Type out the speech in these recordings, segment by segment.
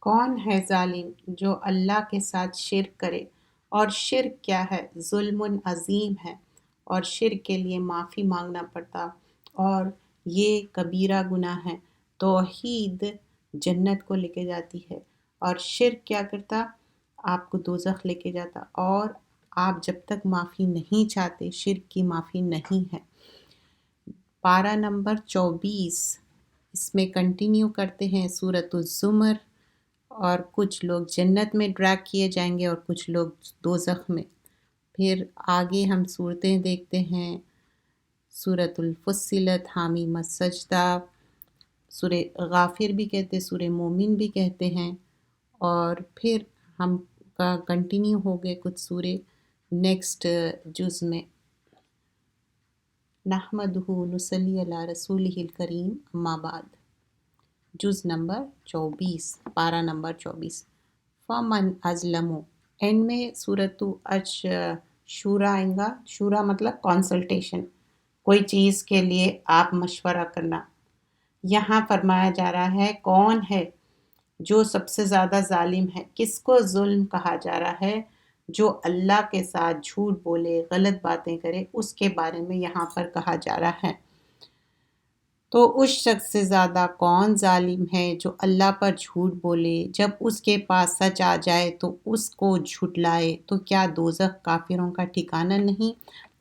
کون ہے ظالم جو اللہ کے ساتھ شرک کرے؟ اور شرک کیا ہے؟ ظلم عظیم ہے، اور شرک کے لیے معافی مانگنا پڑتا، اور یہ کبیرہ گناہ ہے۔ توحید جنت کو لے کے جاتی ہے، اور شرک کیا کرتا؟ آپ کو دوزخ لے کے جاتا، اور آپ جب تک معافی نہیں چاہتے، شرک کی معافی نہیں ہے۔ پارہ نمبر 24، اس میں کنٹینیو کرتے ہیں سورۃ الزمر، اور کچھ لوگ جنت میں ڈریگ کیے جائیں گے اور کچھ لوگ دوزخ میں۔ پھر آگے ہم صورتیں دیکھتے ہیں، سورۃ الفصلت، حامیم السجدہ، سورہ غافر بھی کہتے ہیں، سورہ مومن بھی کہتے ہیں، اور پھر ہم کا کنٹینیو ہو گئے کچھ سورے نیکسٹ جز میں۔ نحمدہ نصلی علی رسولہ الکریم، اما بعد۔ جز نمبر 24، پارہ نمبر 24۔ فمن ازلم، اینڈ میں سورۃ شورا آئیں گا۔ شورا مطلب کنسلٹیشن، کوئی چیز کے لیے آپ مشورہ کرنا۔ یہاں فرمایا جا رہا ہے کون ہے جو سب سے زیادہ ظالم ہے؟ کس کو ظلم کہا جا رہا ہے؟ جو اللہ کے ساتھ جھوٹ بولے، غلط باتیں کرے، اس کے بارے میں یہاں پر کہا جا رہا ہے۔ تو اس شخص سے زیادہ کون ظالم ہے جو اللہ پر جھوٹ بولے، جب اس کے پاس سچ آ جائے تو اس کو جھٹلائے؟ تو کیا دوزخ کافروں کا ٹھکانہ نہیں؟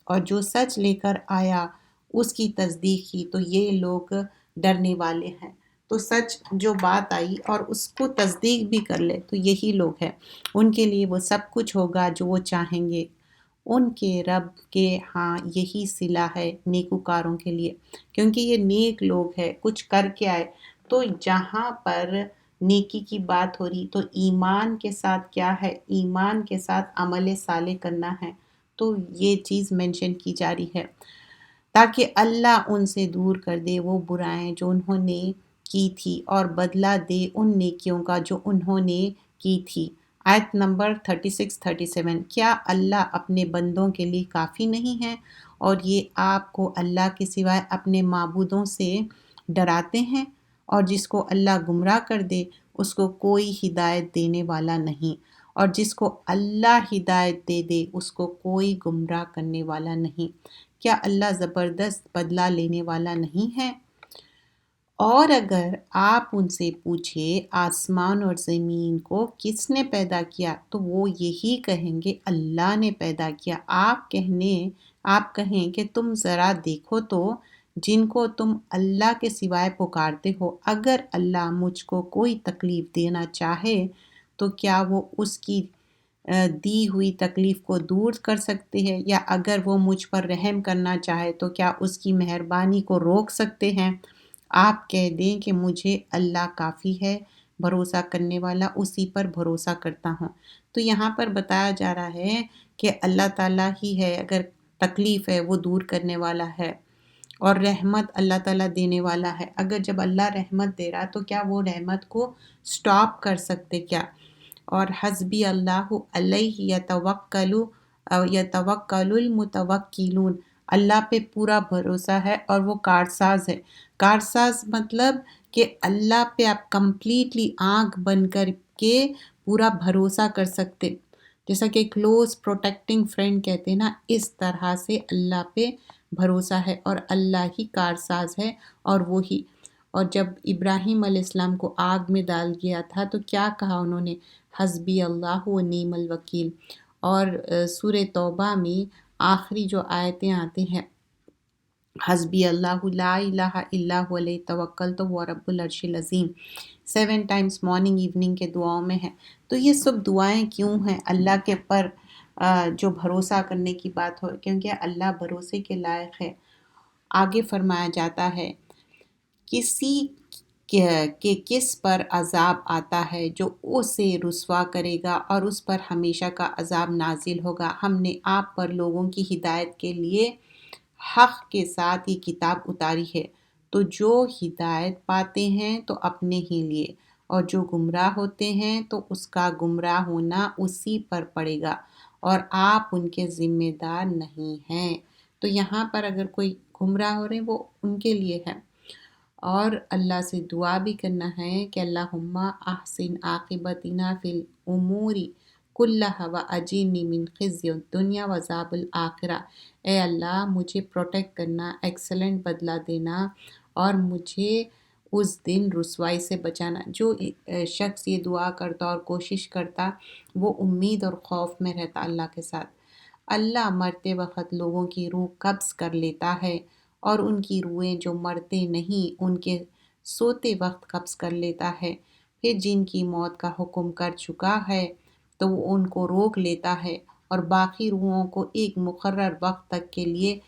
اور جو سچ لے کر آیا اس کی تصدیق کی تو یہ لوگ ڈرنے والے ہیں۔ تو سچ جو بات آئی اور اس کو تصدیق بھی کر لے تو یہی لوگ ہیں، ان کے لیے وہ سب کچھ ہوگا جو وہ چاہیں گے۔ ان کے رب کے ہاں یہی صلہ ہے نیکوکاروں کے لیے، کیونکہ یہ نیک لوگ ہیں، کچھ کر کے آئے۔ تو جہاں پر نیکی کی بات ہو رہی تو ایمان کے ساتھ کیا ہے؟ ایمان کے ساتھ عمل صالح کرنا ہے، تو یہ چیز مینشن کی جا رہی ہے تاکہ اللہ ان سے دور کر دے وہ برائیں جو انہوں نے کی تھی، اور بدلہ دے ان نیکیوں کا جو انہوں نے کی تھی۔ آیت نمبر 36-37۔ کیا اللہ اپنے بندوں کے لیے کافی نہیں ہے، اور یہ آپ کو اللہ کے سوائے اپنے معبودوں سے ڈراتے ہیں؟ اور جس کو اللہ گمراہ کر دے اس کو کوئی ہدایت دینے والا نہیں، اور جس کو اللہ ہدایت دے دے اس کو کوئی گمراہ کرنے والا نہیں۔ کیا اللہ زبردست بدلہ لینے والا نہیں ہے؟ اور اگر آپ ان سے پوچھیں آسمان اور زمین کو کس نے پیدا کیا تو وہ یہی کہیں گے اللہ نے پیدا کیا۔ آپ کہیں کہ تم ذرا دیکھو تو جن کو تم اللہ کے سوائے پکارتے ہو، اگر اللہ مجھ کو کوئی تکلیف دینا چاہے تو کیا وہ اس کی دی ہوئی تکلیف کو دور کر سکتے ہیں؟ یا اگر وہ مجھ پر رحم کرنا چاہے تو کیا اس کی مہربانی کو روک سکتے ہیں؟ آپ کہہ دیں کہ مجھے اللہ کافی ہے، بھروسہ کرنے والا اسی پر بھروسہ کرتا ہوں۔ تو یہاں پر بتایا جا رہا ہے کہ اللہ تعالیٰ ہی ہے، اگر تکلیف ہے وہ دور کرنے والا ہے، اور رحمت اللہ تعالیٰ دینے والا ہے۔ اگر جب اللہ رحمت دے رہا تو کیا وہ رحمت کو سٹاپ کر سکتے کیا؟ اور حسبی اللہ علیہ یتوکل المتوکلون، اللہ پہ پورا بھروسہ ہے اور وہ کارساز ہے۔ کارساز مطلب کہ اللہ پہ آپ کمپلیٹلی آنکھ بند کر کے پورا بھروسہ کر سکتے، جیسا کہ کلوز پروٹیکٹنگ فرینڈ کہتے ہیں نا، اس طرح سے اللہ پہ بھروسہ ہے، اور اللہ ہی کارساز ہے، اور وہی۔ اور جب ابراہیم علیہ السلام کو آگ میں ڈال گیا تھا تو کیا کہا انہوں نے؟ حسبی اللہ و نعم الوکیل۔ اور سورہ توبہ میں آخری جو آیتیں آتی ہیں، حسبی اللہ لا الہ الا هو علیہ توکلت وهو رب العرش العظیم، 7 ٹائمز مارننگ ایوننگ کے دعاؤں میں ہے۔ تو یہ سب دعائیں کیوں ہیں؟ اللہ کے پر جو بھروسہ کرنے کی بات ہو، کیونکہ اللہ بھروسے کے لائق ہے۔ آگے فرمایا جاتا ہے کسی کہ کس پر عذاب آتا ہے جو اسے رسوا کرے گا اور اس پر ہمیشہ کا عذاب نازل ہوگا۔ ہم نے آپ پر لوگوں کی ہدایت کے لیے حق کے ساتھ یہ کتاب اتاری ہے، تو جو ہدایت پاتے ہیں تو اپنے ہی لیے، اور جو گمراہ ہوتے ہیں تو اس کا گمراہ ہونا اسی پر پڑے گا، اور آپ ان کے ذمہ دار نہیں ہیں۔ تو یہاں پر اگر کوئی گمراہ ہو رہے ہیں وہ ان کے لیے ہے۔ اور اللہ سے دعا بھی کرنا ہے کہ اللہم احسن عاقبتنا فی الامور کلھا واجرنی من خزی الدنیا وعذاب الآخرہ۔ اے اللہ مجھے پروٹیکٹ کرنا، ایکسلنٹ بدلہ دینا، اور مجھے اس دن رسوائی سے بچانا۔ جو شخص یہ دعا کرتا اور کوشش کرتا وہ امید اور خوف میں رہتا اللہ کے ساتھ۔ اللہ مرتے وقت لوگوں کی روح قبض کر لیتا ہے، اور ان کی روحیں جو مرتے نہیں ان کے سوتے وقت قبض کر لیتا ہے۔ پھر جن کی موت کا حکم کر چکا ہے تو وہ ان کو روک لیتا ہے، اور باقی روحوں کو ایک مقرر وقت تک کے لیے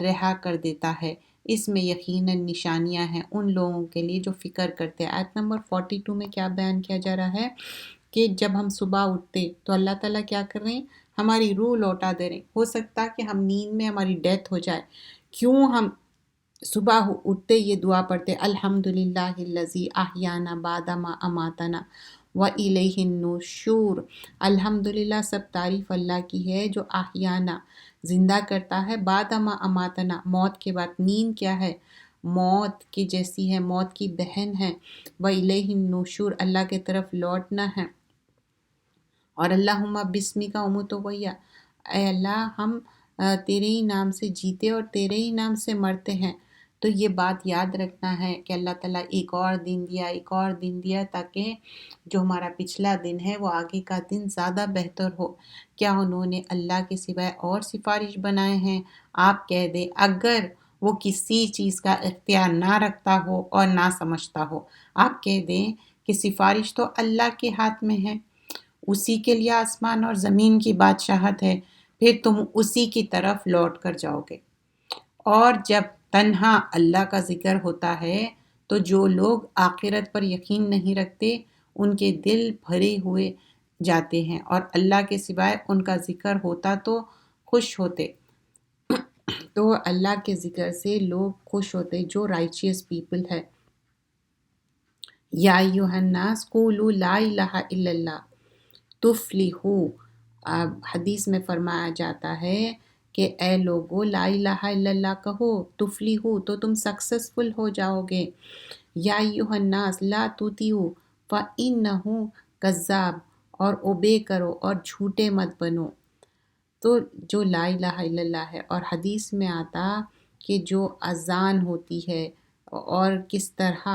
رہا کر دیتا ہے۔ اس میں یقیناً نشانیاں ہیں ان لوگوں کے لیے جو فکر کرتے ہیں۔ آیت نمبر 42 میں کیا بیان کیا جا رہا ہے کہ جب ہم صبح اٹھتے تو اللہ تعالیٰ کیا کر رہے ہیں، ہماری روح لوٹا دے رہے ہیں۔ ہو سکتا کہ ہم نیند میں ہماری ڈیتھ ہو جائے، کیوں ہم صبح اٹھتے یہ دعا پڑھتے الحمدللہ الذی احیانا بعد ما اماتنا وإلیہ النشور۔ الحمدللہ سب تعریف اللہ کی ہے جو احیانا زندہ کرتا ہے، بعد ما اماتنا موت کے بعد۔ نیند کیا ہے؟ موت کی جیسی ہے، موت کی بہن ہے۔ وإلیہ النشور اللہ کے طرف لوٹنا ہے۔ اور اللہم بسمک اموت وحیا، اے اللہ ہم تیرے ہی نام سے جیتے اور تیرے ہی نام سے مرتے ہیں۔ تو یہ بات یاد رکھنا ہے کہ اللہ تعالیٰ ایک اور دن دیا، ایک اور دن دیا، تاکہ جو ہمارا پچھلا دن ہے وہ آگے کا دن زیادہ بہتر ہو۔ کیا انہوں نے اللہ کے سوائے اور سفارش بنائے ہیں؟ آپ کہہ دیں اگر وہ کسی چیز کا اختیار نہ رکھتا ہو اور نہ سمجھتا ہو، آپ کہہ دیں کہ سفارش تو اللہ کے ہاتھ میں ہے، اسی کے لیے آسمان اور زمین کی بادشاہت ہے، پھر تم اسی کی طرف لوٹ کر جاؤ گے۔ اور جب تنہا اللہ کا ذکر ہوتا ہے تو جو لوگ آخرت پر یقین نہیں رکھتے ان کے دل بھرے ہوئے جاتے ہیں، اور اللہ کے سوائے ان کا ذکر ہوتا تو خوش ہوتے۔ تو اللہ کے ذکر سے لوگ خوش ہوتے جو رائچیس پیپل ہے۔ یا ایھا الناس قولوا لا الہ الا اللہ تفلحوا۔ حدیث میں فرمایا جاتا ہے کہ اے لوگو لا الہ الا اللہ کہو، تفلحوا تو تم سکسیسفل ہو جاؤ گے۔ یا ایھا الناس لا تطیعوا فانہ کذاب، اور اوبے کرو اور جھوٹے مت بنو۔ تو جو لا الہ الا اللہ ہے، اور حدیث میں آتا کہ جو اذان ہوتی ہے اور کس طرح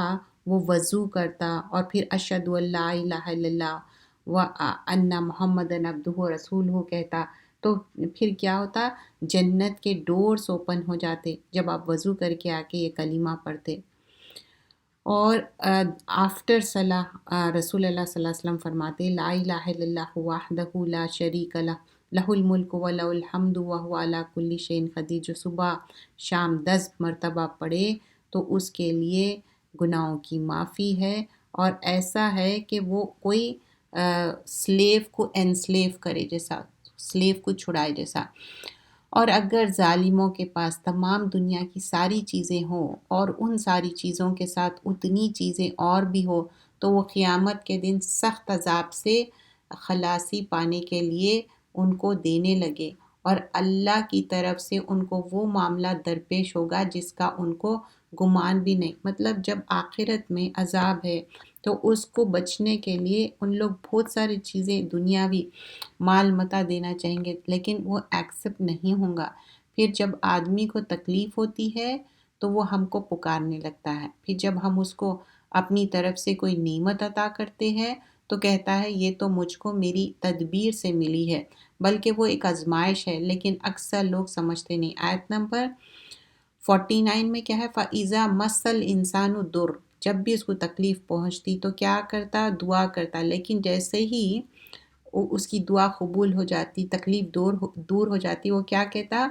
وہ وضو کرتا اور پھر اشہد ان لا الہ الا اللہ وان محمد عبدہ و رسولہ کہتا، تو پھر کیا ہوتا، جنت کے ڈورز اوپن ہو جاتے جب آپ وضو کر کے آ کے یہ کلمہ پڑھتے۔ اور آفٹر صلاح رسول اللہ صلی اللہ علیہ وسلم فرماتے لا الہ الا اللہ وحدہ لا شریک لہ لہ الملک و لہ الحمد وہو علی کل شیء قدیر۔ جو صبح شام 10 مرتبہ پڑھے تو اس کے لیے گناہوں کی معافی ہے، اور ایسا ہے کہ وہ کوئی سلیو کو انسلیو کرے، جیسا سلیو کو چھڑائے جیسا۔ اور اگر ظالموں کے پاس تمام دنیا کی ساری چیزیں ہوں اور ان ساری چیزوں کے ساتھ اتنی چیزیں اور بھی ہو، تو وہ قیامت کے دن سخت عذاب سے خلاصی پانے کے لیے ان کو دینے لگے، اور اللہ کی طرف سے ان کو وہ معاملہ درپیش ہوگا جس کا ان کو گمان بھی نہیں۔ مطلب جب آخرت میں عذاب ہے تو اس کو بچنے کے لیے ان لوگ بہت ساری چیزیں دنیاوی مال متاع دینا چاہیں گے، لیکن وہ ایکسیپٹ نہیں ہوں گا۔ پھر جب آدمی کو تکلیف ہوتی ہے تو وہ ہم کو پکارنے لگتا ہے، پھر جب ہم اس کو اپنی طرف سے کوئی نعمت عطا کرتے ہیں تو کہتا ہے یہ تو مجھ کو میری تدبیر سے ملی ہے، بلکہ وہ ایک آزمائش ہے، لیکن اکثر لوگ سمجھتے نہیں۔ آیت نمبر 49 میں کیا ہے، فَإِذَا مَسَّ الْإِنسَانُ الضُّرُّ، جب بھی اس کو تکلیف پہنچتی تو کیا کرتا، دعا کرتا، لیکن جیسے ہی اس کی دعا قبول ہو جاتی، تکلیف دور ہو جاتی، وہ کیا کہتا،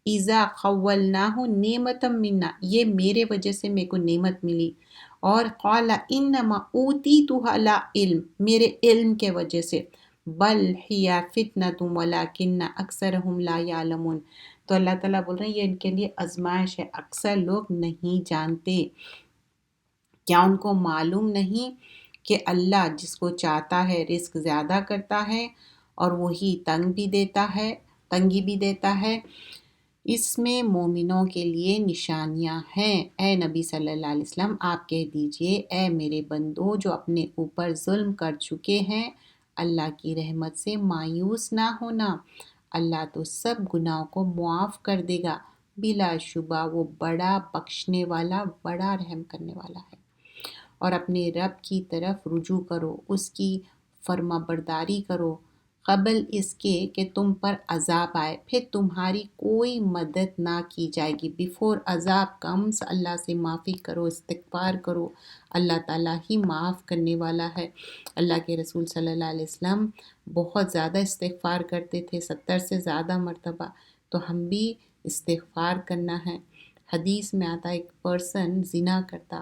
اِذَا خَوَّلْنَاهُ نِعْمَةً مِنَّا، یہ میرے وجہ سے میرے کو نعمت ملی، اور قَالَ إِنَّمَا أُوتِيتُهُ عَلَىٰ علم، میرے علم کے وجہ سے، بل هِیَ فِتْنَةٌ وَلَٰكِنَّ أَكْثَرَهُمْ لَا يَعْلَمُونَ۔ تو اللہ تعالیٰ بول رہے ہیں یہ ان کے لیے آزمائش ہے، اکثر لوگ نہیں جانتے۔ کیا ان کو معلوم نہیں کہ اللہ جس کو چاہتا ہے رزق زیادہ کرتا ہے اور وہی تنگی بھی دیتا ہے۔ اس میں مومنوں کے لیے نشانیاں ہیں۔ اے نبی صلی اللہ علیہ وسلم آپ کہہ دیجئے، اے میرے بندو جو اپنے اوپر ظلم کر چکے ہیں، اللہ کی رحمت سے مایوس نہ ہونا، اللہ تو سب گناہوں کو معاف کر دے گا، بلا شبہ وہ بڑا بخشنے والا، بڑا رحم کرنے والا ہے۔ اور اپنے رب کی طرف رجوع کرو، اس کی فرما برداری کرو، قبل اس کے کہ تم پر عذاب آئے، پھر تمہاری کوئی مدد نہ کی جائے گی۔ بیفور عذاب کمز اللہ سے معافی کرو، استغفار کرو، اللہ تعالیٰ ہی معاف کرنے والا ہے۔ اللہ کے رسول صلی اللہ علیہ وسلم بہت زیادہ استغفار کرتے تھے، 70 سے زیادہ مرتبہ، تو ہم بھی استغفار کرنا ہے۔ حدیث میں آتا ایک پرسن زنا کرتا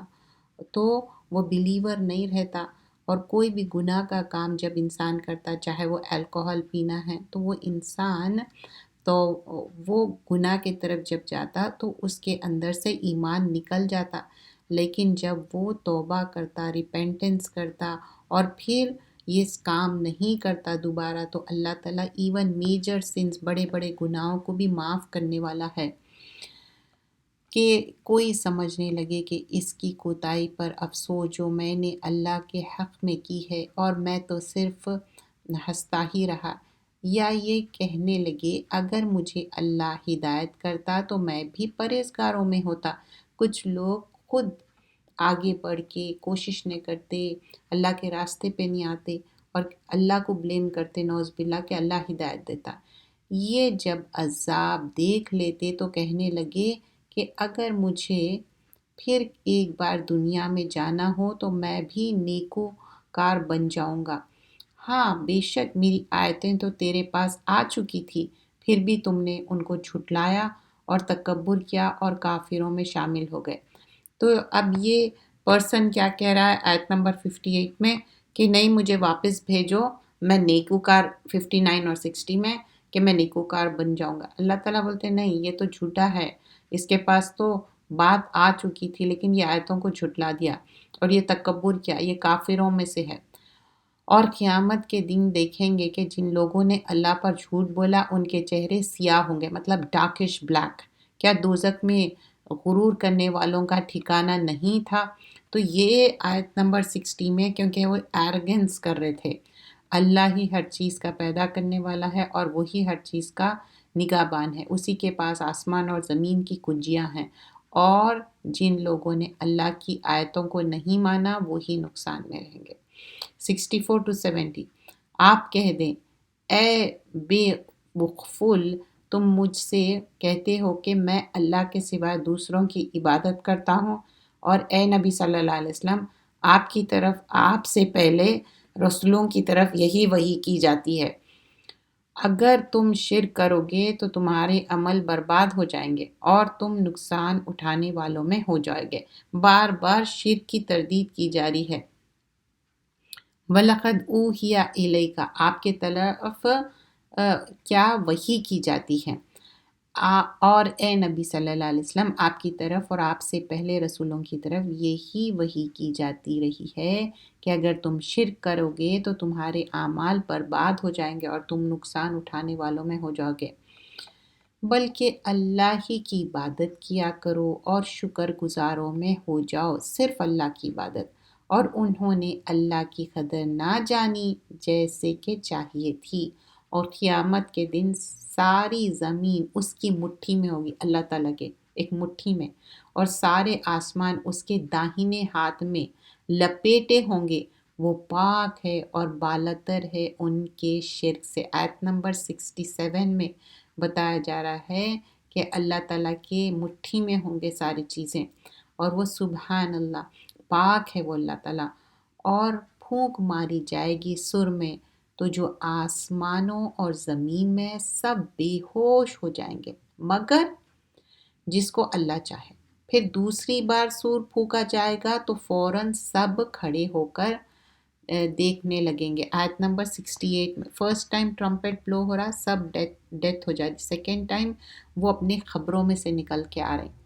تو وہ بلیور نہیں رہتا، اور کوئی بھی گناہ کا کام جب انسان کرتا، چاہے وہ الکوہل پینا ہے، تو وہ انسان تو وہ گناہ کی طرف جب جاتا تو اس کے اندر سے ایمان نکل جاتا، لیکن جب وہ توبہ کرتا، ریپینٹنس کرتا اور پھر یہ کام نہیں کرتا دوبارہ، تو اللہ تعالیٰ ایون میجر سنس، بڑے بڑے گناہوں کو بھی معاف کرنے والا ہے۔ کہ کوئی سمجھنے لگے کہ اس کی کوتاہی پر افسوس جو میں نے اللہ کے حق میں کی ہے، اور میں تو صرف ہنستا ہی رہا، یا یہ کہنے لگے اگر مجھے اللہ ہدایت کرتا تو میں بھی پرہیزگاروں میں ہوتا۔ کچھ لوگ خود آگے بڑھ کے کوشش نہیں کرتے، اللہ کے راستے پہ نہیں آتے، اور اللہ کو بلیم کرتے، نعوذ باللہ، کہ اللہ ہدایت دیتا۔ یہ جب عذاب دیکھ لیتے تو کہنے لگے کہ اگر مجھے پھر ایک بار دنیا میں جانا ہو تو میں بھی نیکوکار بن جاؤں گا۔ ہاں بے شک میری آیتیں تو تیرے پاس آ چکی تھی، پھر بھی تم نے ان کو جھٹلایا اور تکبر کیا اور کافروں میں شامل ہو گئے۔ تو اب یہ پرسن کیا کہہ رہا ہے آیت نمبر 58 میں کہ نہیں مجھے واپس بھیجو، میں نیکوکار، 59 اور 60 میں، کہ میں نیکوکار بن جاؤں گا۔ اللہ تعالیٰ بولتے نہیں، یہ تو جھوٹا ہے، اس کے پاس تو بات آ چکی تھی لیکن یہ آیتوں کو جھٹلا دیا اور یہ تکبر کیا، یہ کافروں میں سے ہے۔ اور قیامت کے دن دیکھیں گے کہ جن لوگوں نے اللہ پر جھوٹ بولا ان کے چہرے سیاہ ہوں گے، مطلب ڈارکش بلیک۔ کیا دوزخ میں غرور کرنے والوں کا ٹھکانہ نہیں تھا؟ تو یہ آیت نمبر 60 میں، کیونکہ وہ ایرگنس کر رہے تھے، اللہ ہی ہر چیز کا پیدا کرنے والا ہے اور وہی ہر چیز کا نگہبان ہے، اسی کے پاس آسمان اور زمین کی کنجیاں ہیں، اور جن لوگوں نے اللہ کی آیتوں کو نہیں مانا وہی نقصان میں رہیں گے۔ 64 to 70 آپ کہہ دیں، اے بے وقفل، تم مجھ سے کہتے ہو کہ میں اللہ کے سوائے دوسروں کی عبادت کرتا ہوں، اور اے نبی صلی اللہ علیہ وسلم آپ کی طرف آپ سے پہلے رسولوں کی طرف یہی وحی کی جاتی ہے۔ اگر تم شرک کرو گے تو تمہارے عمل برباد ہو جائیں گے اور تم نقصان اٹھانے والوں میں ہو جائے گے۔ بار بار شرک کی تردید کی جاری ہے۔ وَلَقَدْ أُوحِيَ إِلَيْكَ آپ کے طرف کیا وحی کی جاتی ہے، اور اے نبی صلی اللہ علیہ وسلم آپ کی طرف اور آپ سے پہلے رسولوں کی طرف یہی وحی کی جاتی رہی ہے کہ اگر تم شرک کرو گے تو تمہارے اعمال برباد ہو جائیں گے اور تم نقصان اٹھانے والوں میں ہو جاؤ گے، بلکہ اللہ ہی کی عبادت کیا کرو اور شکر گزاروں میں ہو جاؤ، صرف اللہ کی عبادت۔ اور انہوں نے اللہ کی قدر نہ جانی جیسے کہ چاہیے تھی، اور قیامت کے دن ساری زمین اس کی مٹھی میں ہوگی، اللہ تعالیٰ کے ایک مٹھی میں، اور سارے آسمان اس کے داہنے ہاتھ میں لپیٹے ہوں گے، وہ پاک ہے اور بالاتر ہے ان کے شرک سے۔ آیت نمبر 67 میں بتایا جا رہا ہے کہ اللہ تعالیٰ کے مٹھی میں ہوں گے ساری چیزیں، اور وہ سبحان اللہ، پاک ہے وہ اللہ تعالیٰ، اور پھونک ماری جائے گی سر میں تو جو آسمانوں اور زمین میں سب بے ہوش ہو جائیں گے مگر جس کو اللہ چاہے۔ پھر دوسری بار سور پھونکا جائے گا تو فوراً سب کھڑے ہو کر دیکھنے لگیں گے۔ آیت نمبر 68 میں فرسٹ ٹائم ٹرمپٹ بلو ہو رہا، سب ڈیتھ ہو جائے گی، سیکنڈ ٹائم وہ اپنے خبروں میں سے نکل کے آ رہے ہیں،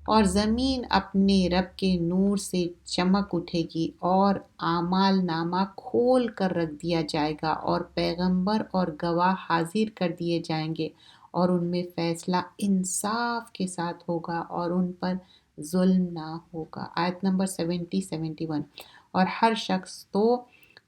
اور زمین اپنے رب کے نور سے چمک اٹھے گی اور اعمال نامہ کھول کر رکھ دیا جائے گا اور پیغمبر اور گواہ حاضر کر دیے جائیں گے، اور ان میں فیصلہ انصاف کے ساتھ ہوگا اور ان پر ظلم نہ ہوگا۔ آیت نمبر 71۔ اور ہر شخص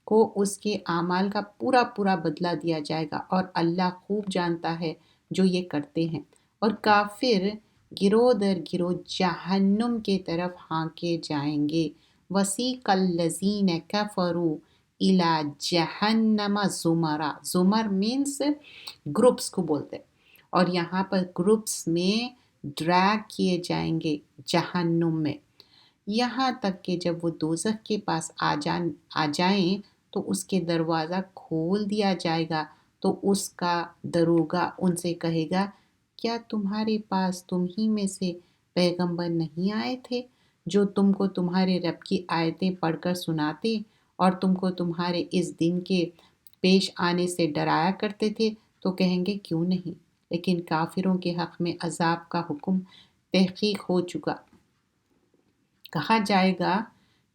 کو اس کے اعمال کا پورا پورا بدلہ دیا جائے گا اور اللہ خوب جانتا ہے جو یہ کرتے ہیں۔ اور کافر گروہ در گروہ جہنم کے طرف ہانکے جائیں گے۔ وسیق الذین کفروا الی جہنم زمرا، زمر مینس گروپس کو بولتے ہیں، اور یہاں پر گروپس میں ڈریگ کیے جائیں گے جہنم میں، یہاں تک کہ جب وہ دوزخ کے پاس آ جائیں تو اس کے دروازہ کھول دیا جائے گا تو اس کا دروگا ان سے کہے گا کیا تمہارے پاس تم ہی میں سے پیغمبر نہیں آئے تھے جو تم کو تمہارے رب کی آیتیں پڑھ کر سناتے اور تم کو تمہارے اس دن کے پیش آنے سے ڈرایا کرتے تھے؟ تو کہیں گے کیوں نہیں، لیکن کافروں کے حق میں عذاب کا حکم تحقیق ہو چکا۔ کہا جائے گا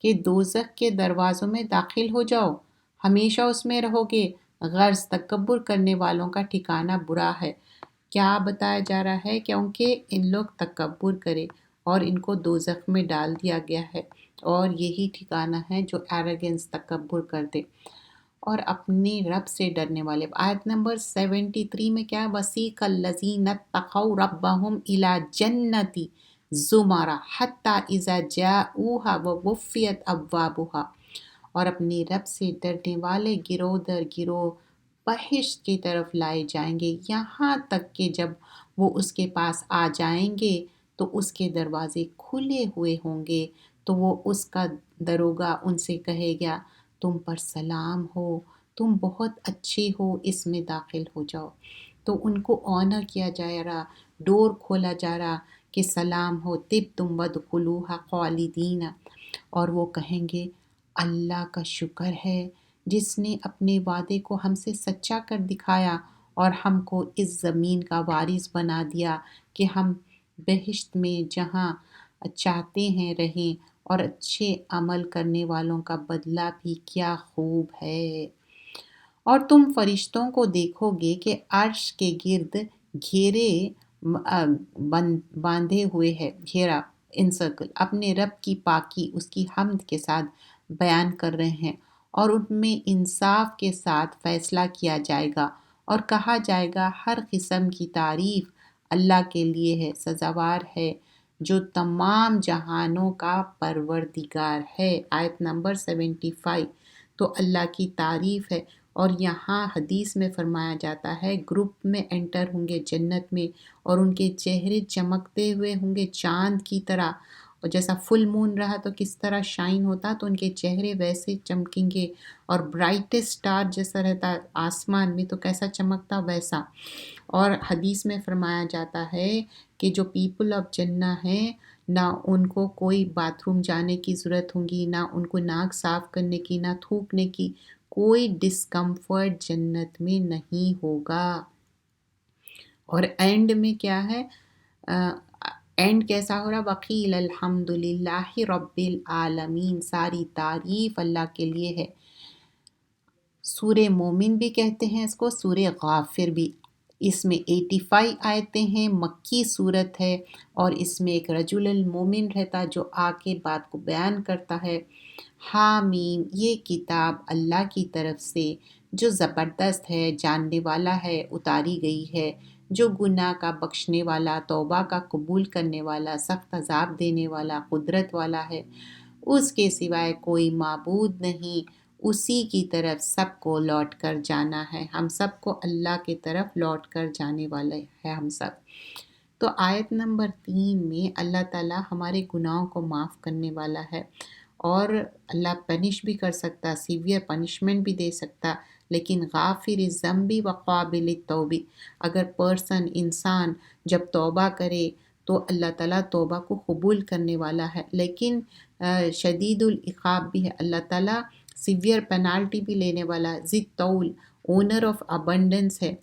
کہ دوزخ کے دروازوں میں داخل ہو جاؤ، ہمیشہ اس میں رہو گے، غرض تکبر کرنے والوں کا ٹھکانہ برا ہے۔ کیا بتایا جا رہا ہے؟ کیونکہ ان لوگ تکبر کرے اور ان کو دوزخ میں ڈال دیا گیا ہے، اور یہی ٹھکانہ ہے جو ایروگنس تکبر کرتے اور اپنے رب سے ڈرنے والے۔ آیت نمبر 73 میں کیا ہے؟ وَسِیقَ الَّذِینَ اتَّقَوْا رَبَّهُمْ إِلَىٰ جَنَّةِ زُمَرًا حَتَّىٰ إِذَا جَاءُوهَا وَوُفِّيَتْ أَبْوَابُهَا، اور اپنے رب سے ڈرنے والے گروہ در گروہ بہشت کی طرف لائے جائیں گے، یہاں تک کہ جب وہ اس کے پاس آ جائیں گے تو اس کے دروازے کھلے ہوئے ہوں گے، تو وہ اس کا دروگا ان سے کہے گا تم پر سلام ہو، تم بہت اچھے ہو، اس میں داخل ہو جاؤ۔ تو ان کو آنر کیا جا رہا، ڈور کھولا جا رہا کہ سلام ہو، طبتم وادخلوہا خالدین، اور وہ کہیں گے اللہ کا شکر ہے جس نے اپنے وعدے کو ہم سے سچا کر دکھایا اور ہم کو اس زمین کا وارث بنا دیا کہ ہم بہشت میں جہاں چاہتے ہیں رہیں، اور اچھے عمل کرنے والوں کا بدلہ بھی کیا خوب ہے۔ اور تم فرشتوں کو دیکھو گے کہ عرش کے گرد گھیرے باندھے ہوئے ہے، گھیرا انسرکل، اپنے رب کی پاکی اس کی حمد کے ساتھ بیان کر رہے ہیں، اور ان میں انصاف کے ساتھ فیصلہ کیا جائے گا اور کہا جائے گا ہر قسم کی تعریف اللہ کے لیے ہے، سزاوار ہے جو تمام جہانوں کا پروردگار ہے۔ آیت نمبر 75۔ تو اللہ کی تعریف ہے، اور یہاں حدیث میں فرمایا جاتا ہے گروپ میں انٹر ہوں گے جنت میں، اور ان کے چہرے چمکتے ہوئے ہوں گے چاند کی طرح، اور جیسا فل مون رہا تو کس طرح شائن ہوتا تو ان کے چہرے ویسے چمکیں گے، اور برائٹسٹ اسٹار جیسا رہتا آسمان میں تو کیسا چمکتا ویسا۔ اور حدیث میں فرمایا جاتا ہے کہ جو پیپل آف جنہ ہیں نہ ان کو کوئی باتھ روم جانے کی ضرورت ہوگی، نہ ان کو ناک صاف کرنے کی، نہ تھوکنے کی، کوئی ڈسکمفرٹ جنت میں نہیں ہوگا۔ اور اینڈ میں کیا ہے؟ اینڈ کیسا ہو رہا؟ وقیل الحمد للہ رب العالمین، ساری تعریف اللہ کے لیے ہے۔ سورہ مومن بھی کہتے ہیں اس کو، سورہ غافر بھی۔ اس میں 85 آیتیں ہیں، مکی صورت ہے، اور اس میں ایک رجل المومن رہتا جو آ کے بات کو بیان کرتا ہے۔ حامیم، یہ کتاب اللہ کی طرف سے جو زبردست ہے، جاننے والا ہے، اتاری گئی ہے، جو گناہ کا بخشنے والا، توبہ کا قبول کرنے والا، سخت عذاب دینے والا، قدرت والا ہے، اس کے سوائے کوئی معبود نہیں، اسی کی طرف سب کو لوٹ کر جانا ہے، ہم سب کو اللہ کی طرف لوٹ کر جانے والے ہیں ہم سب۔ تو آیت نمبر 3 میں اللہ تعالیٰ ہمارے گناہوں کو معاف کرنے والا ہے، اور اللہ پنش بھی کر سکتا، سیویئر پنشمنٹ بھی دے سکتا، لیکن غافر الذنب وقابل التوب، اگر انسان جب توبہ کرے تو اللہ تعالیٰ توبہ کو قبول کرنے والا ہے، لیکن شدید العقاب بھی ہے، اللہ تعالیٰ سیویئر پینالٹی بھی لینے والا، ذی الطول، اونر آف ابنڈنس ہے،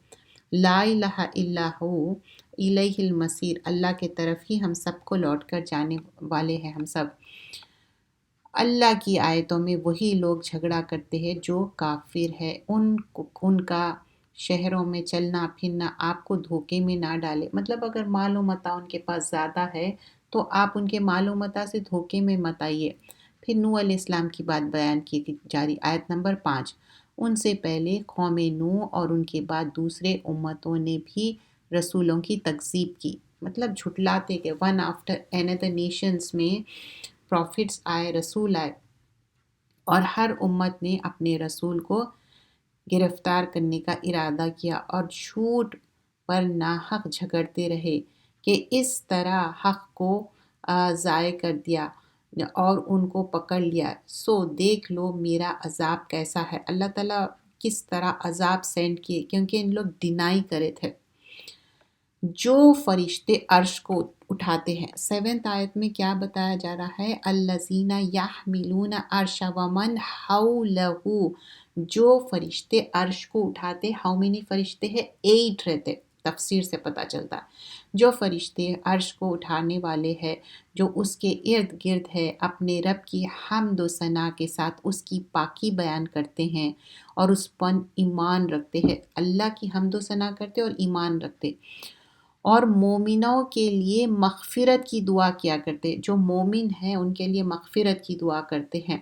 لا الہ الا ہو، الیہ المصیر، اللہ کے طرف ہی ہم سب کو لوٹ کر جانے والے ہیں ہم سب۔ اللہ کی آیتوں میں وہی لوگ جھگڑا کرتے ہیں جو کافر ہے، ان کا شہروں میں چلنا پھرنا آپ کو دھوکے میں نہ ڈالے، مطلب اگر مال و متاع ان کے پاس زیادہ ہے تو آپ ان کے مال و متاع سے دھوکے میں مت آئیے۔ پھر نوح علیہ السلام کی بات بیان کی جا رہی، آیت نمبر 5، ان سے پہلے قوم نوح اور ان کے بعد دوسرے امتوں نے بھی رسولوں کی تکذیب کی، مطلب جھٹلاتے گئے، ون آفٹر another نیشنز میں پروفٹس آئے، رسول آئے، اور ہر امت نے اپنے رسول کو گرفتار کرنے کا ارادہ کیا اور جھوٹ پر ناحق جھگڑتے رہے کہ اس طرح حق کو ضائع کر دیا اور ان کو پکڑ لیا۔ سو دیکھ لو میرا عذاب کیسا ہے، اللہ تعالیٰ کس طرح عذاب سینڈ کیے کیونکہ ان لوگ ڈینائی کرے تھے۔ جو فرشتے عرش کو اٹھاتے ہیں، 7 آیت میں کیا بتایا جا رہا ہے؟ الذین یحملون عرش ومن حولہ، جو فرشتے عرش کو اٹھاتے، ہاؤ مینی فرشتے ہیں؟ 8 رہتے، تفسیر سے پتہ چلتا جو فرشتے عرش کو اٹھانے والے ہیں، جو اس کے ارد گرد ہے، اپنے رب کی حمد و ثنا کے ساتھ اس کی پاکی بیان کرتے ہیں اور اس پر ایمان رکھتے ہیں، اللہ کی حمد و ثنا کرتے اور ایمان رکھتے، اور مومنوں کے لیے مغفرت کی دعا کیا کرتے، جو مومن ہیں ان کے لیے مغفرت کی دعا کرتے ہیں۔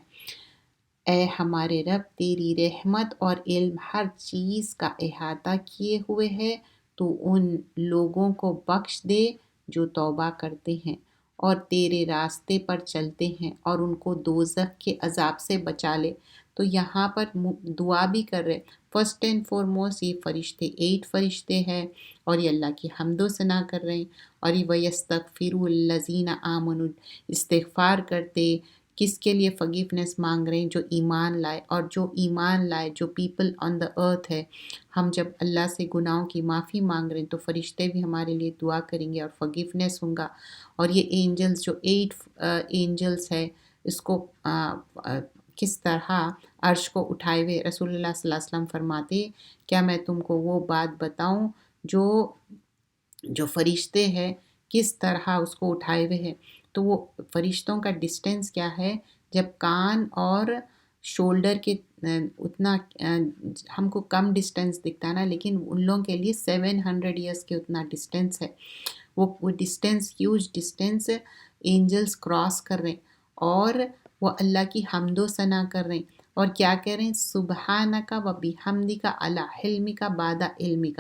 اے ہمارے رب، تیری رحمت اور علم ہر چیز کا احاطہ کیے ہوئے ہے، تو ان لوگوں کو بخش دے جو توبہ کرتے ہیں اور تیرے راستے پر چلتے ہیں، اور ان کو دوزخ کے عذاب سے بچا لے۔ تو یہاں پر دعا بھی کر رہے، فرسٹ اینڈ فارموسٹ یہ فرشتے 8 فرشتے ہیں اور یہ اللہ کی حمد و ثنا کر رہے ہیں، اور یہ وَيَسْتَغْفِرُ الَّذِينَ آمَنُوا، استغفار کرتے، کس کے لیے فگیونیس مانگ رہے ہیں؟ جو ایمان لائے، اور جو ایمان لائے، جو پیپل آن دا ارتھ ہے، ہم جب اللہ سے گناہوں کی معافی مانگ رہے ہیں تو فرشتے بھی ہمارے لیے دعا کریں گے اور فگیونیس ہوں گا، اور یہ اینجلز جو 8 اینجلز ہے، اس کو کس طرح عرش کو اٹھائے ہوئے، رسول اللہ صلی اللہ علیہ وسلم فرماتے، کیا میں تم کو وہ بات بتاؤں جو فرشتے ہیں کس طرح اس کو اٹھائے ہوئے ہیں؟ تو وہ فرشتوں کا ڈسٹینس کیا ہے؟ جب کان اور شولڈر کے اتنا ہم کو کم ڈسٹینس دکھتا ہے نا، لیکن ان لوگوں کے لیے 700 ایئرس کے اتنا ڈسٹینس ہے، وہ distance, huge distance angels cross کر رہے ہیں، اور وہ اللہ کی حمد و ثنا کر رہے ہیں، اور کیا کہہ رہے ہیں؟ سبحانک و بحمدک علی حلمک بعد علمک۔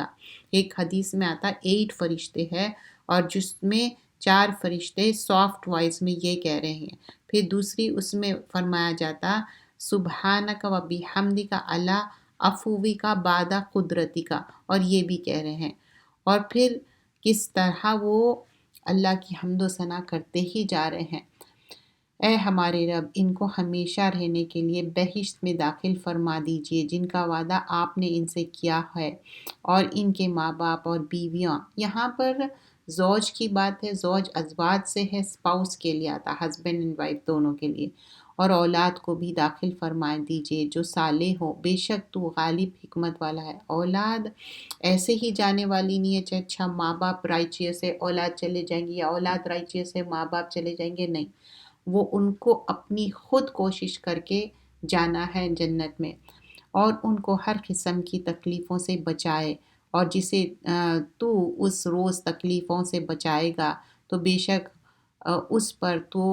ایک حدیث میں آتا 8 فرشتے ہیں، اور جس میں 4 فرشتے سافٹ وائس میں یہ کہہ رہے ہیں، پھر دوسری اس میں فرمایا جاتا سبحانک و بحمدک علی عفوک بعد قدرتک، اور یہ بھی کہہ رہے ہیں، اور پھر کس طرح وہ اللہ کی حمد و ثنا کرتے ہی جا رہے ہیں۔ اے ہمارے رب، ان کو ہمیشہ رہنے کے لیے بہشت میں داخل فرما دیجئے جن کا وعدہ آپ نے ان سے کیا ہے، اور ان کے ماں باپ اور بیویاں، یہاں پر زوج کی بات ہے، زوج ازواج سے ہے، اسپاؤس کے لیے آتا، ہسبینڈ اینڈ وائف دونوں کے لیے، اور اولاد کو بھی داخل فرما دیجئے جو صالح ہو، بے شک تو غالب حکمت والا ہے۔ اولاد ایسے ہی جانے والی نہیں ہے، اچھا ماں باپ رائچیس ہے اولاد چلے جائیں گے، یا اولاد رائچیس ہے ماں باپ چلے جائیں گے، نہیں، وہ ان کو اپنی خود کوشش کر کے جانا ہے جنت میں، اور ان کو ہر قسم کی تکلیفوں سے بچائے، اور جسے تو اس روز تکلیفوں سے بچائے گا تو بے شک اس پر تو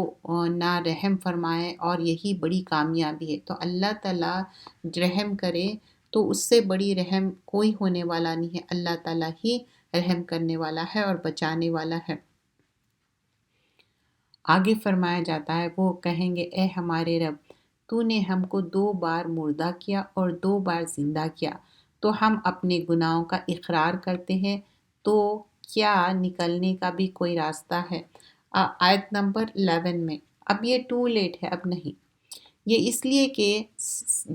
نہ رحم فرمائے، اور یہی بڑی کامیابی ہے۔ تو اللہ تعالیٰ رحم کرے تو اس سے بڑی رحم کوئی ہونے والا نہیں ہے، اللہ تعالیٰ ہی رحم کرنے والا ہے اور بچانے والا ہے۔ آگے فرمایا جاتا ہے، وہ کہیں گے اے ہمارے رب، تو نے ہم کو 2 بار مردہ کیا اور 2 بار زندہ کیا، تو ہم اپنے گناہوں کا اقرار کرتے ہیں، تو کیا نکلنے کا بھی کوئی راستہ ہے؟ آیت نمبر 11 میں، اب یہ ٹو لیٹ ہے، اب نہیں، یہ اس لیے کہ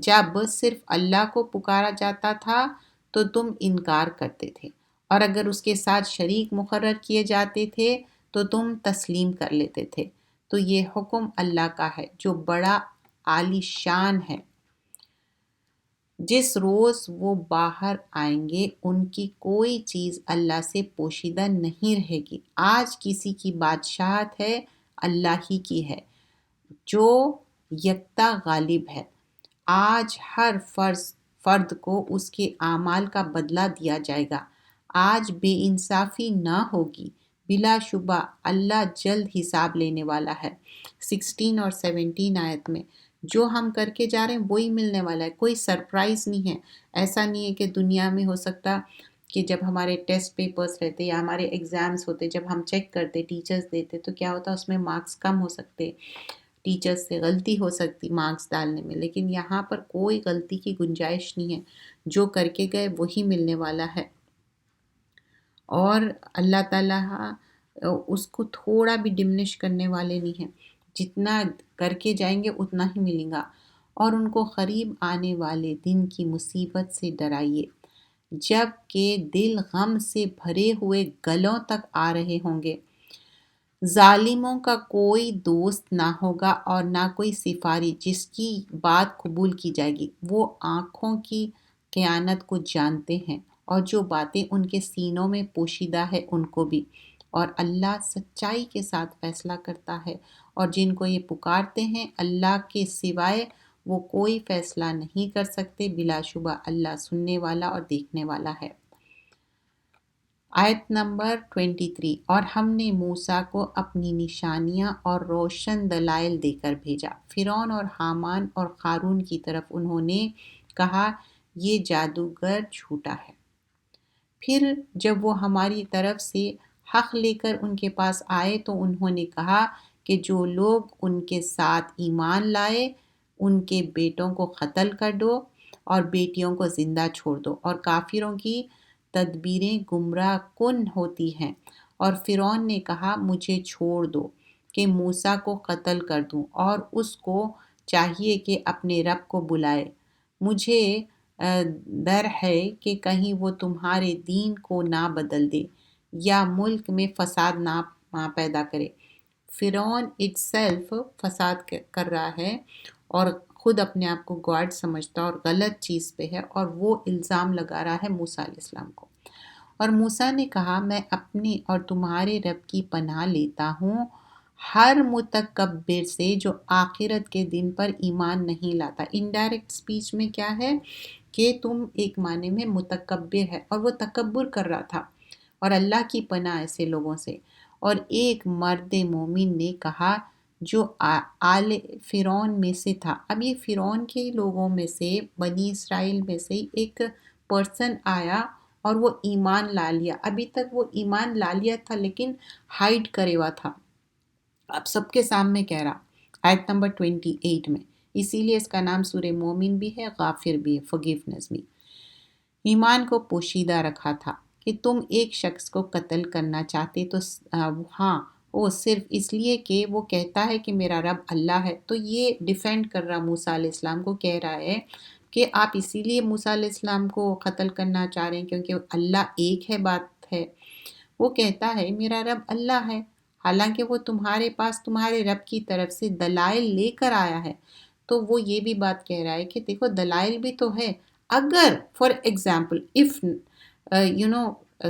جب صرف اللہ کو پکارا جاتا تھا تو تم انکار کرتے تھے، اور اگر اس کے ساتھ شریک مقرر کیے جاتے تھے تو تم تسلیم کر لیتے تھے۔ تو یہ حکم اللہ کا ہے جو بڑا عالی شان ہے۔ جس روز وہ باہر آئیں گے ان کی کوئی چیز اللہ سے پوشیدہ نہیں رہے گی۔ آج کسی کی بادشاہت ہے، اللہ ہی کی ہے جو یکتا غالب ہے۔ آج ہر فرد کو اس کے اعمال کا بدلہ دیا جائے گا۔ آج بے انصافی نہ ہوگی، بلا شبہ اللہ جلد حساب لینے والا ہے۔ 16 اور 17 آیت میں جو ہم کر کے جا رہے ہیں وہی ملنے والا ہے، کوئی سرپرائز نہیں ہے۔ ایسا نہیں ہے کہ دنیا میں ہو سکتا کہ جب ہمارے ٹیسٹ پیپرز رہتے یا ہمارے ایگزامز ہوتے، جب ہم چیک کرتے، ٹیچرز دیتے، تو کیا ہوتا اس میں مارکس کم ہو سکتے، ٹیچرز سے غلطی ہو سکتی مارکس ڈالنے میں، لیکن یہاں پر کوئی غلطی کی گنجائش نہیں ہے، جو کر کے گئے وہی ملنے والا ہے۔ اور اللہ تعالیٰ اس کو تھوڑا بھی ڈمنش کرنے والے نہیں ہیں، جتنا کر کے جائیں گے اتنا ہی ملے گا۔ اور ان کو قریب آنے والے دن کی مصیبت سے ڈرائیے، جب کہ دل غم سے بھرے ہوئے گلوں تک آ رہے ہوں گے۔ ظالموں کا کوئی دوست نہ ہوگا اور نہ کوئی سفارش جس کی بات قبول کی جائے گی۔ وہ آنکھوں کی خیانت کو جانتے ہیں اور جو باتیں ان کے سینوں میں پوشیدہ ہے ان کو بھی، اور اللہ سچائی کے ساتھ فیصلہ کرتا ہے۔ اور جن کو یہ پکارتے ہیں اللہ کے سوائے وہ کوئی فیصلہ نہیں کر سکتے، بلا شبہ اللہ سننے والا اور دیکھنے والا ہے۔ آیت نمبر 23، اور ہم نے موسیٰ کو اپنی نشانیاں اور روشن دلائل دے کر بھیجا۔ فرعون اور حامان اور قارون کی طرف انہوں نے کہا یہ جادوگر جھوٹا ہے۔ پھر جب وہ ہماری طرف سے حق لے کر ان کے پاس آئے تو انہوں نے کہا کہ جو لوگ ان کے ساتھ ایمان لائے ان کے بیٹوں کو قتل کر دو اور بیٹیوں کو زندہ چھوڑ دو، اور کافروں کی تدبیریں گمراہ کن ہوتی ہیں۔ اور فرعون نے کہا مجھے چھوڑ دو کہ موسیٰ کو قتل کر دوں، اور اس کو چاہیے کہ اپنے رب کو بلائے، مجھے ڈر ہے کہ کہیں وہ تمہارے دین کو نہ بدل دے یا ملک میں فساد نہ پیدا کرے۔ فرعون اٹ سیلف فساد کر رہا ہے اور خود اپنے آپ کو گاڈ سمجھتا اور غلط چیز پہ ہے، اور وہ الزام لگا رہا ہے موسیٰ علیہ السلام کو۔ اور موسیٰ نے کہا میں اپنے اور تمہارے رب کی پناہ لیتا ہوں ہر متکبر سے جو آخرت کے دن پر ایمان نہیں لاتا۔ انڈائریکٹ سپیچ میں کیا ہے کہ تم ایک معنی میں متکبر ہے، اور وہ تکبر کر رہا تھا، اور اللہ کی پناہ ایسے لوگوں سے۔ اور ایک مرد مومن نے کہا جو آل فرعون میں سے تھا۔ اب یہ فرعون کے لوگوں میں سے، بنی اسرائیل میں سے ایک پرسن آیا اور وہ ایمان لا لیا۔ ابھی تک وہ ایمان لا لیا تھا لیکن ہائیڈ کرے ہوا تھا، اب سب کے سامنے کہہ رہا۔ آیت نمبر 28 میں، اسی لیے اس کا نام سورہ مومن بھی ہے، غافر بھی ہے، forgiveness بھی۔ ایمان کو پوشیدہ رکھا تھا کہ تم ایک شخص کو قتل کرنا چاہتے تو ہاں وہ صرف اس لیے کہ وہ کہتا ہے کہ میرا رب اللہ ہے، تو یہ ڈیفینڈ کر رہا موسیٰ علیہ السلام کو، کہہ رہا ہے کہ آپ اسی لیے موسیٰ علیہ السلام کو قتل کرنا چاہ رہے ہیں کیونکہ اللہ ایک ہے، بات ہے۔ وہ کہتا ہے میرا رب اللہ ہے، حالانکہ وہ تمہارے پاس تمہارے رب کی طرف سے دلائل لے کر آیا ہے۔ تو وہ یہ بھی بات کہہ رہا ہے کہ دیکھو دلائل بھی تو ہے، اگر فار ایگزامپل اف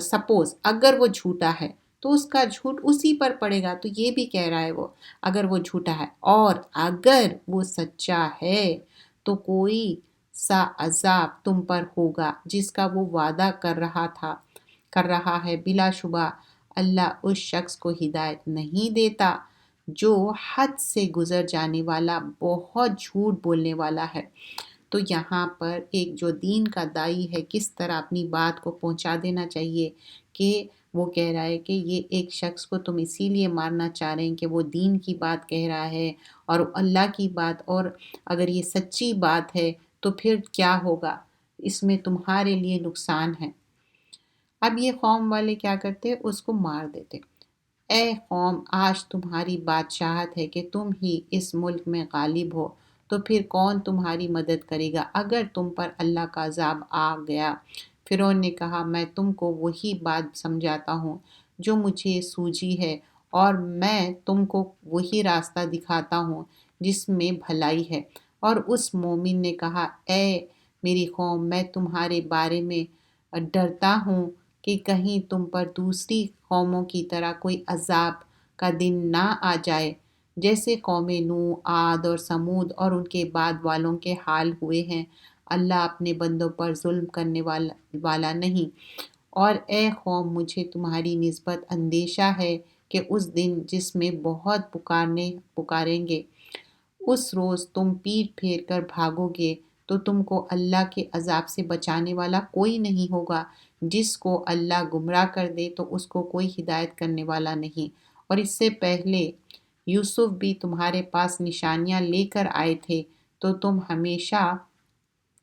سپوز اگر وہ جھوٹا ہے تو اس کا جھوٹ اسی پر پڑے گا، تو یہ بھی کہہ رہا ہے وہ اگر وہ جھوٹا ہے، اور اگر وہ سچا ہے تو کوئی سا عذاب تم پر ہوگا جس کا وہ وعدہ کر رہا ہے۔ بلا شبہ اللہ اس شخص کو ہدایت نہیں دیتا جو حد سے گزر جانے والا، بہت جھوٹ بولنے والا ہے۔ تو یہاں پر ایک جو دین کا داعی ہے کس طرح اپنی بات کو پہنچا دینا چاہیے، کہ وہ کہہ رہا ہے کہ یہ ایک شخص کو تم اسی لیے مارنا چاہ رہے ہیں کہ وہ دین کی بات کہہ رہا ہے اور اللہ کی بات، اور اگر یہ سچی بات ہے تو پھر کیا ہوگا، اس میں تمہارے لیے نقصان ہے۔ اب یہ قوم والے کیا کرتے، اس کو مار دیتے۔ اے قوم آج تمہاری بادشاہت ہے کہ تم ہی اس ملک میں غالب ہو، تو پھر کون تمہاری مدد کرے گا اگر تم پر اللہ کا عذاب آ گیا۔ فرعون نے کہا میں تم کو وہی بات سمجھاتا ہوں جو مجھے سوجھی ہے، اور میں تم کو وہی راستہ دکھاتا ہوں جس میں بھلائی ہے۔ اور اس مومن نے کہا اے میری قوم میں تمہارے بارے میں ڈرتا ہوں کہ کہیں تم پر دوسری قوموں کی طرح کوئی عذاب کا دن نہ آ جائے، جیسے قوم نوح، عاد اور سمود اور ان کے بعد والوں کے حال ہوئے ہیں۔ اللہ اپنے بندوں پر ظلم کرنے والا نہیں۔ اور اے قوم، مجھے تمہاری نسبت اندیشہ ہے کہ اس دن جس میں بہت پکاریں گے، اس روز تم پیٹھ پھیر کر بھاگو گے تو تم کو اللہ کے عذاب سے بچانے والا کوئی نہیں ہوگا۔ جس کو اللہ گمراہ کر دے تو اس کو کوئی ہدایت کرنے والا نہیں۔ اور اس سے پہلے یوسف بھی تمہارے پاس نشانیاں لے کر آئے تھے تو تم ہمیشہ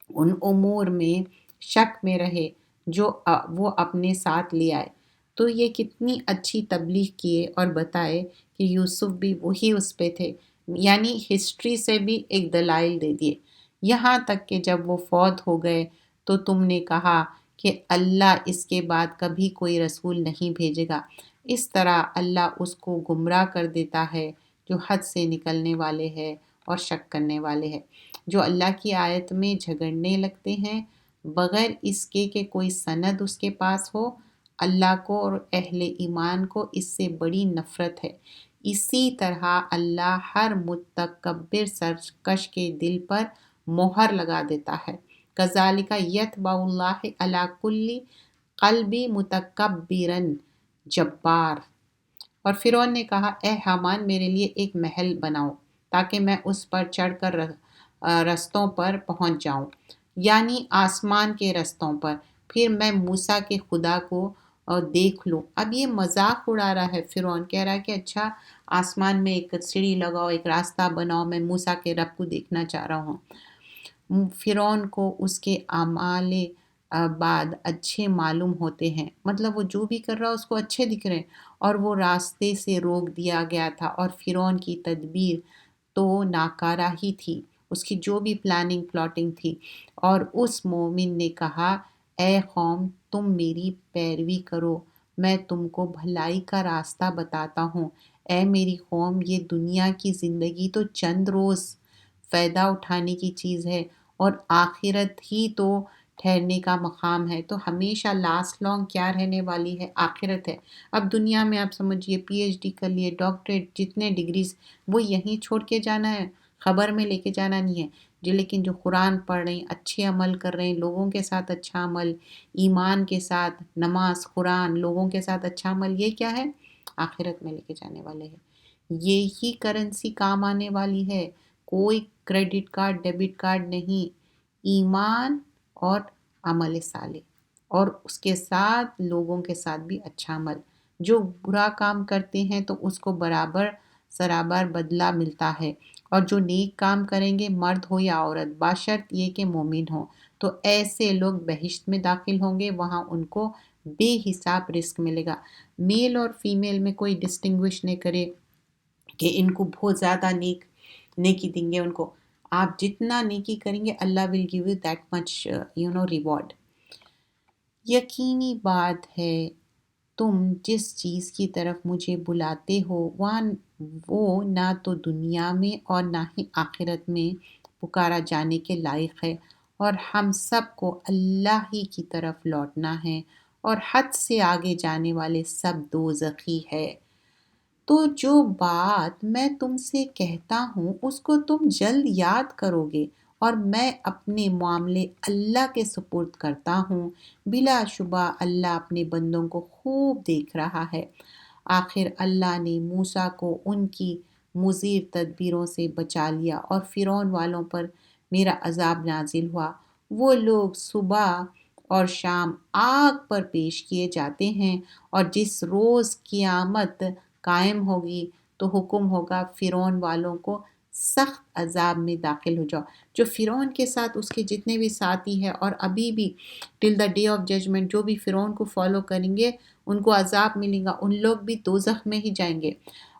ان امور میں شک میں رہے جو وہ اپنے ساتھ لے آئے۔ تو یہ کتنی اچھی تبلیغ کیے اور بتائے کہ یوسف بھی وہی اس پہ تھے، یعنی ہسٹری سے بھی ایک دلائل دے دیے۔ یہاں تک کہ جب وہ فوت ہو گئے تو تم نے کہا کہ اللہ اس کے بعد کبھی کوئی رسول نہیں بھیجے گا۔ اس طرح اللہ اس کو گمراہ کر دیتا ہے جو حد سے نکلنے والے ہیں اور شک کرنے والے ہیں، جو اللہ کی آیت میں جھگڑنے لگتے ہیں بغیر اس کے کہ کوئی سند اس کے پاس ہو۔ اللہ کو اور اہل ایمان کو اس سے بڑی نفرت ہے۔ اسی طرح اللہ ہر متکبر سرکش کے دل پر مہر لگا دیتا ہے۔ کذالک یطبع اللہ علی کل قلب متکبر جبار۔ اور فرعون نے کہا، اے حامان، میرے لیے ایک محل بناؤ تاکہ میں اس پر چڑھ کر رستوں پر پہنچ جاؤں، یعنی آسمان کے رستوں پر، پھر میں موسیٰ کے خدا کو دیکھ لوں۔ اب یہ مذاق اڑا رہا ہے، فرعون کہہ رہا ہے کہ اچھا آسمان میں ایک سیڑھی لگاؤ، ایک راستہ بناؤ، میں موسیٰ کے رب کو دیکھنا چاہ رہا ہوں۔ فرعون کو اس کے اعمال بعد اچھے معلوم ہوتے ہیں، مطلب وہ جو بھی کر رہا اس کو اچھے دکھ رہے ہیں، اور وہ راستے سے روک دیا گیا تھا، اور فرعون کی تدبیر تو ناکارہ ہی تھی، اس کی جو بھی پلاننگ پلاٹنگ تھی۔ اور اس مومن نے کہا، اے قوم، تم میری پیروی کرو، میں تم کو بھلائی کا راستہ بتاتا ہوں۔ اے میری قوم، یہ دنیا کی زندگی تو چند روز فائدہ اٹھانے کی چیز ہے، اور آخرت ہی تو ٹھہرنے کا مقام ہے۔ تو ہمیشہ لاسٹ لانگ کیا رہنے والی ہے؟ آخرت ہے۔ اب دنیا میں آپ سمجھیے PhD کر لیے، ڈاکٹریٹ، جتنے ڈگریز، وہ یہیں چھوڑ کے جانا ہے، خبر میں لے کے جانا نہیں ہے جی۔ لیکن جو قرآن پڑھ رہے ہیں، اچھے عمل کر رہے ہیں، لوگوں کے ساتھ اچھا عمل، ایمان کے ساتھ نماز، قرآن، لوگوں کے ساتھ اچھا عمل، یہ کیا ہے؟ آخرت میں لے کے جانے والے ہیں۔ یہی کرنسی کام آنے والی ہے، کوئی کریڈٹ کارڈ، ڈیبٹ کارڈ نہیں، ایمان اور عمل صالح، اور اس کے ساتھ لوگوں کے ساتھ بھی اچھا عمل۔ جو برا کام کرتے ہیں تو اس کو برابر سرابر بدلہ ملتا ہے، اور جو نیک کام کریں گے، مرد ہو یا عورت، باشرط یہ کہ مومن ہو، تو ایسے لوگ بہشت میں داخل ہوں گے، وہاں ان کو بے حساب رزق ملے گا۔ میل اور فیمیل میں کوئی ڈسٹنگوش نہ کرے کہ ان کو بہت زیادہ نیکی دیں گے، ان کو آپ جتنا نیکی کریں گے اللہ will give you that much reward. یقینی بات ہے تم جس چیز کی طرف مجھے بلاتے ہو وہ نہ تو دنیا میں اور نہ ہی آخرت میں پکارا جانے کے لائق ہے، اور ہم سب کو اللہ ہی کی طرف لوٹنا ہے، اور حد سے آگے جانے والے سب دوزخی ہے۔ تو جو بات میں تم سے کہتا ہوں اس کو تم جلد یاد کرو گے، اور میں اپنے معاملے اللہ کے سپرد کرتا ہوں۔ بلا شبہ اللہ اپنے بندوں کو خوب دیکھ رہا ہے۔ آخر اللہ نے موسیٰ کو ان کی مضر تدبیروں سے بچا لیا، اور فرعون والوں پر میرا عذاب نازل ہوا۔ وہ لوگ صبح اور شام آگ پر پیش کیے جاتے ہیں، اور جس روز قیامت قائم ہوگی تو حکم ہوگا فرعون والوں کو سخت عذاب میں داخل ہو جاؤ۔ جو فرعون کے ساتھ اس کے جتنے بھی ساتھی ہیں، اور ابھی بھی ٹل دا ڈے آف ججمنٹ جو بھی فرعون کو فالو کریں گے ان کو عذاب ملے گا، ان لوگ بھی دوزخ میں ہی جائیں گے۔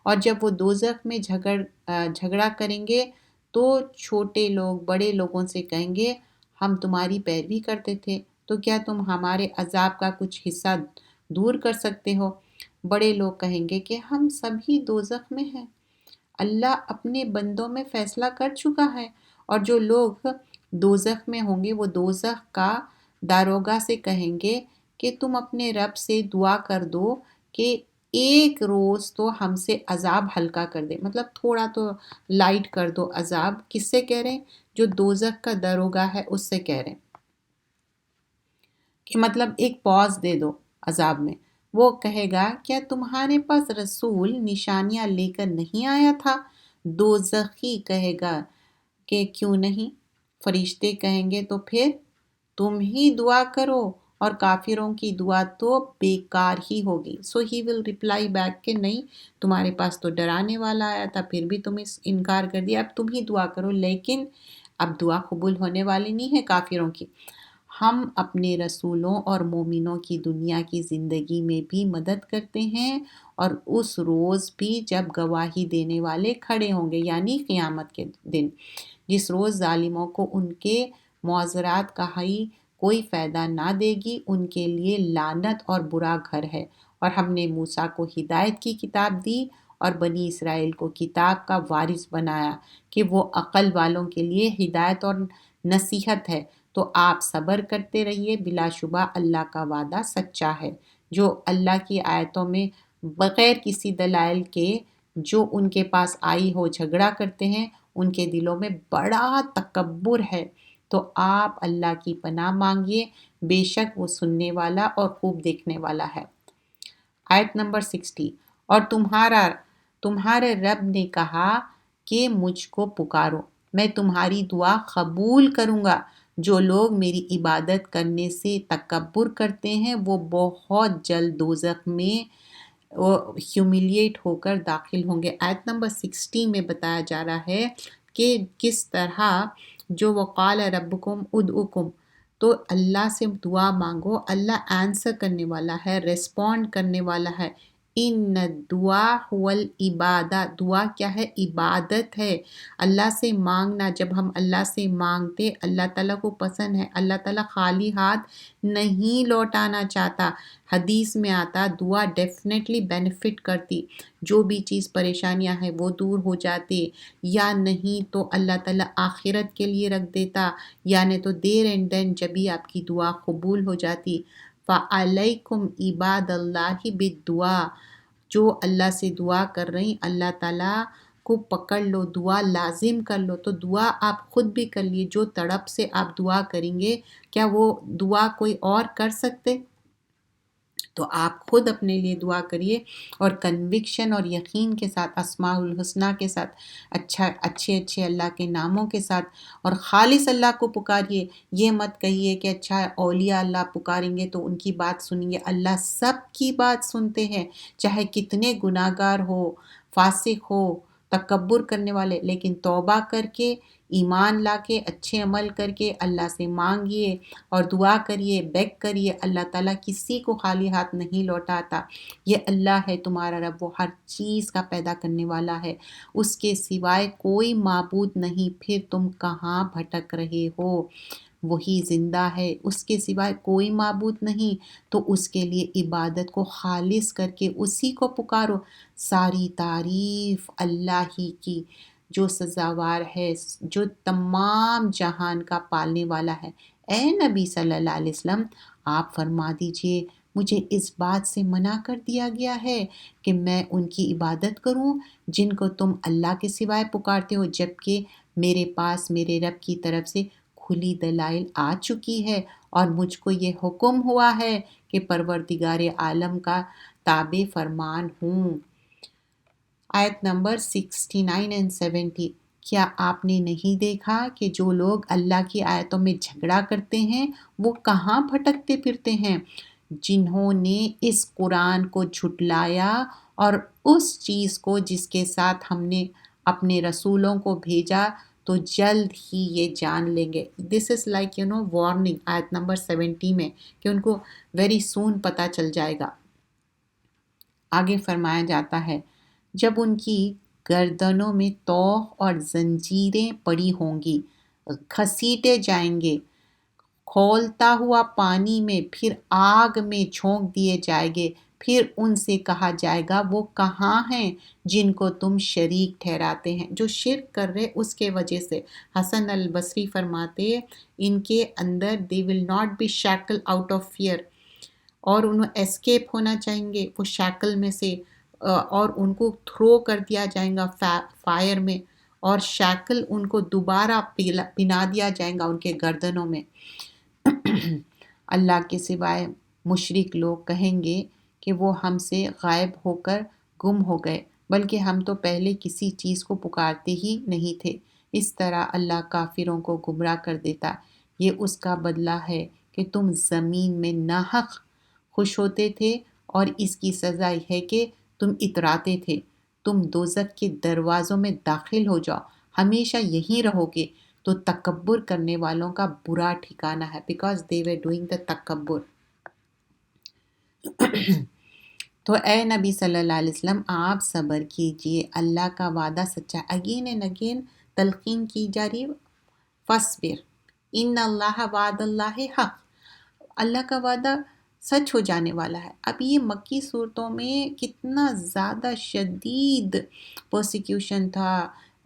اور جب وہ دوزخ میں جھگڑا کریں گے تو چھوٹے لوگ بڑے لوگوں سے کہیں گے، ہم تمہاری پیروی کرتے تھے، تو کیا تم ہمارے عذاب کا کچھ حصہ دور کر سکتے ہو؟ بڑے لوگ کہیں گے کہ ہم سبھی دوزخ میں ہیں، اللہ اپنے بندوں میں فیصلہ کر چکا ہے۔ اور جو لوگ دوزخ میں ہوں گے وہ دوزخ کا داروغہ سے کہیں گے کہ تم اپنے رب سے دعا کر دو کہ ایک روز تو ہم سے عذاب ہلکا کر دے، مطلب تھوڑا تو لائٹ کر دو عذاب۔ کس سے کہہ رہے ہیں؟ جو دوزخ کا دروگا ہے اس سے کہہ رہے ہیں کہ مطلب ایک پاز دے دو عذاب میں۔ وہ کہے گا کیا تمہارے پاس رسول نشانیاں لے کر نہیں آیا تھا؟ دوزخی کہے گا کہ کیوں نہیں؟ فرشتے کہیں گے تو پھر تم ہی دعا کرو، اور کافروں کی دعا تو بیکار ہی ہوگی۔ سو ہی ول ریپلائی بیک کہ نہیں، تمہارے پاس تو ڈرانے والا آیا تھا، پھر بھی تم اس انکار کر دیا، اب تم ہی دعا کرو۔ لیکن اب دعا قبول ہونے والی نہیں ہے کافروں کی۔ ہم اپنے رسولوں اور مومنوں کی دنیا کی زندگی میں بھی مدد کرتے ہیں، اور اس روز بھی جب گواہی دینے والے کھڑے ہوں گے، یعنی قیامت کے دن، جس روز ظالموں کو ان کے معذرات کا ہی کوئی فائدہ نہ دے گی، ان کے لیے لعنت اور برا گھر ہے۔ اور ہم نے موسیٰ کو ہدایت کی کتاب دی اور بنی اسرائیل کو کتاب کا وارث بنایا کہ وہ عقل والوں کے لیے ہدایت اور نصیحت ہے۔ تو آپ صبر کرتے رہیے، بلا شبہ اللہ کا وعدہ سچا ہے۔ جو اللہ کی آیتوں میں بغیر کسی دلائل کے جو ان کے پاس آئی ہو جھگڑا کرتے ہیں، ان کے دلوں میں بڑا تکبر ہے۔ تو آپ اللہ کی پناہ مانگیے، بے شک وہ سننے والا اور خوب دیکھنے والا ہے۔ آیت نمبر 60۔ اور تمہارے رب نے کہا کہ مجھ کو پکارو، میں تمہاری دعا قبول کروں گا۔ جو لوگ میری عبادت کرنے سے تکبر کرتے ہیں وہ بہت جلد دوزخ میں ہیوملیٹ ہو کر داخل ہوں گے۔ آیت نمبر 60 میں بتایا جا رہا ہے کہ کس طرح جو وقال ربکم ادعوکم، تو اللہ سے دعا مانگو، اللہ آنسر کرنے والا ہے، ریسپونڈ کرنے والا ہے۔ ان دعا هو العبادہ، دعا کیا ہے؟ عبادت ہے۔ اللہ سے مانگنا، جب ہم اللہ سے مانگتے اللہ تعالیٰ کو پسند ہے، اللہ تعالیٰ خالی ہاتھ نہیں لوٹانا چاہتا۔ حدیث میں آتا دعا ڈیفینیٹلی بینیفٹ کرتی، جو بھی چیز پریشانیاں ہیں وہ دور ہو جاتی، یا نہیں تو اللہ تعالیٰ آخرت کے لیے رکھ دیتا، یا نہیں تو دیر اینڈ دین جبھی آپ کی دعا قبول ہو جاتی۔ فَعَلَيْكُمْ عِبَادَ اللَّهِ بِالدُّعَا، جو اللہ سے دعا کر رہی اللہ تعالیٰ کو پکڑ لو، دعا لازم کر لو۔ تو دعا آپ خود بھی کر لیے، جو تڑپ سے آپ دعا کریں گے کیا وہ دعا کوئی اور کر سکتے؟ تو آپ خود اپنے لیے دعا کریے، اور کنوکشن اور یقین کے ساتھ، اسماء الحسنہ کے ساتھ، اچھے اللہ کے ناموں کے ساتھ، اور خالص اللہ کو پکاریے۔ یہ مت کہیے کہ اچھا اولیاء اللہ پکاریں گے تو ان کی بات سنیں گے۔ اللہ سب کی بات سنتے ہیں، چاہے کتنے گناہ گار ہو، فاسق ہو، تکبر کرنے والے، لیکن توبہ کر کے، ایمان لا کے، اچھے عمل کر کے اللہ سے مانگیے اور دعا کریے، بیگ کریے۔ اللہ تعالیٰ کسی کو خالی ہاتھ نہیں لوٹاتا۔ یہ اللہ ہے تمہارا رب، وہ ہر چیز کا پیدا کرنے والا ہے، اس کے سوائے کوئی معبود نہیں۔ پھر تم کہاں بھٹک رہے ہو؟ وہی زندہ ہے، اس کے سوائے کوئی معبود نہیں، تو اس کے لیے عبادت کو خالص کر کے اسی کو پکارو۔ ساری تعریف اللہ ہی کی، جو سزاوار ہے، جو تمام جہان کا پالنے والا ہے۔ اے نبی صلی اللہ علیہ وسلم، آپ فرما دیجئے مجھے اس بات سے منع کر دیا گیا ہے کہ میں ان کی عبادت کروں جن کو تم اللہ کے سوائے پکارتے ہو، جبکہ میرے پاس میرے رب کی طرف سے کھلی دلائل آ چکی ہے، اور مجھ کو یہ حکم ہوا ہے کہ پروردگار عالم کا تابع فرمان ہوں۔ آیت نمبر 69 and 70۔ کیا آپ نے نہیں دیکھا کہ جو لوگ اللہ کی آیتوں میں جھگڑا کرتے ہیں وہ کہاں بھٹکتے پھرتے ہیں؟ جنہوں نے اس قرآن کو جھٹلایا اور اس چیز کو جس کے ساتھ ہم نے اپنے رسولوں کو بھیجا، تو جلد ہی یہ جان لیں گے۔ دس از لائک وارننگ آیت نمبر 70 میں، کہ ان کو ویری سون پتہ چل جائے گا۔ آگے فرمایا جاتا ہے جب ان کی گردنوں میں طوق اور زنجیریں پڑی ہوں گی، گھسیٹے جائیں گے کھولتا ہوا پانی میں، پھر آگ میں جھونک دیے جائیں گے، پھر ان سے کہا جائے گا وہ کہاں ہیں جن کو تم شریک ٹھہراتے ہیں؟ جو شرک کر رہے اس کے وجہ سے۔ حسن البصری فرماتے ان کے اندر they will not be shackled out of fear، اور انہیں اسکیپ ہونا چاہیں گے وہ شیکل میں سے، اور ان کو تھرو کر دیا جائے گا فائر میں، اور شیکل ان کو دوبارہ پنا دیا جائے گا ان کے گردنوں میں۔ اللہ کے سوائے مشرک لوگ کہیں گے کہ وہ ہم سے غائب ہو کر گم ہو گئے، بلکہ ہم تو پہلے کسی چیز کو پکارتے ہی نہیں تھے۔ اس طرح اللہ کافروں کو گمراہ کر دیتا۔ یہ اس کا بدلہ ہے کہ تم زمین میں ناحق خوش ہوتے تھے، اور اس کی سزا یہ ہے کہ تم اتراتے تھے۔ تم دوزخ کے دروازوں میں داخل ہو جاؤ، ہمیشہ یہیں رہو گے۔ تو تکبر کرنے والوں کا برا ٹھکانہ ہے، because they were doing the تکبر۔ تو اے نبی صلی اللہ علیہ وسلم آپ صبر کیجئے، اللہ کا وعدہ سچا۔ اگین اینڈ اگین تلقین کی جا رہی، فصبر ان اللہ وعد اللہ حق، اللہ کا وعدہ سچ ہو جانے والا ہے۔ اب یہ مکی صورتوں میں کتنا زیادہ شدید پرسیکیوشن تھا،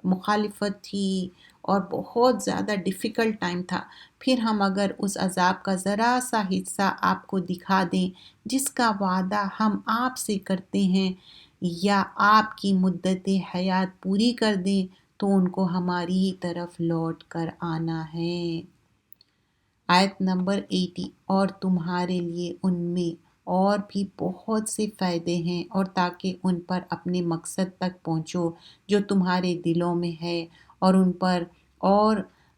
مخالفت تھی، اور بہت زیادہ ڈیفیکلٹ ٹائم تھا۔ پھر ہم اگر اس عذاب کا ذرا سا حصہ آپ کو دکھا دیں جس کا وعدہ ہم آپ سے کرتے ہیں، یا آپ کی مدت حیات پوری کر دیں، تو ان کو ہماری ہی طرف لوٹ کر آنا ہے۔ آیت نمبر 80، اور تمہارے لیے ان میں اور بھی بہت سے فائدے ہیں، اور تاکہ ان پر اپنے مقصد تک پہنچو جو تمہارے دلوں میں ہے، اور ان پر اور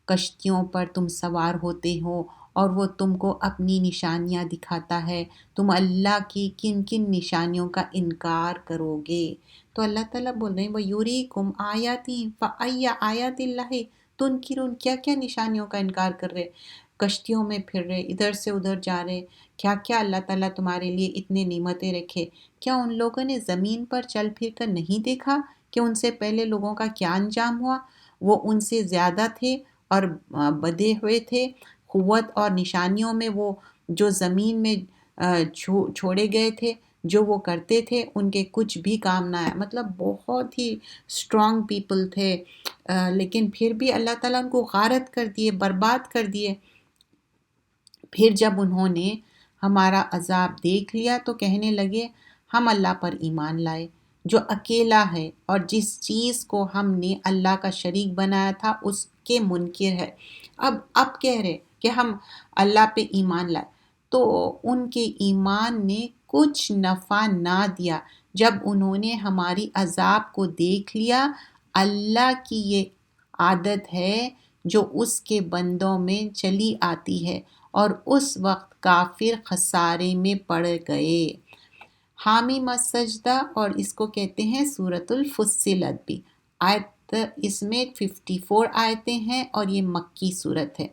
کشتیوں پر تم سوار ہوتے ہو، اور وہ تم کو اپنی نشانیاں دکھاتا ہے۔ تم اللہ کی کن کن نشانیوں کا انکار کرو گے؟ تو اللہ تعالیٰ بول رہے ہیں وَيُرِيكُمْ آيَاتِهِ فَأَيَّ آيَاتِ اللَّهِ تُنْكِرُونَ، کیا کیا نشانیوں کا انکار کر رہے، کشتیوں میں پھر رہے، ادھر سے ادھر جا رہے، کیا کیا اللہ تعالیٰ تمہارے لیے اتنے نعمتیں رکھے۔ کیا ان لوگوں نے زمین پر چل پھر کر نہیں دیکھا کہ ان سے پہلے لوگوں کا کیا انجام ہوا؟ وہ ان سے زیادہ تھے اور بدے ہوئے تھے، قوت اور نشانیوں میں وہ جو زمین میں چھوڑے گئے تھے، جو وہ کرتے تھے ان کے کچھ بھی کام نہ آیا۔ مطلب بہت ہی اسٹرانگ پیپل تھے، لیکن پھر بھی اللہ تعالیٰ ان کو غارت کر دیے، برباد کر دیے۔ پھر جب انہوں نے ہمارا عذاب دیکھ لیا تو کہنے لگے ہم اللہ پر ایمان لائے جو اکیلا ہے، اور جس چیز کو ہم نے اللہ کا شریک بنایا تھا اس کے منکر ہے۔ اب کہہ رہے کہ ہم اللہ پہ ایمان لائے، تو ان کے ایمان نے کچھ نفع نہ دیا جب انہوں نے ہماری عذاب کو دیکھ لیا۔ اللہ کی یہ عادت ہے جو اس کے بندوں میں چلی آتی ہے، اور اس وقت کافر خسارے میں پڑ گئے۔ حامیم السجدہ، اور اس کو کہتے ہیں سورۃ الفصلت بھی۔ آیت اس میں 54 آیتیں ہیں، اور یہ مکی صورت ہے،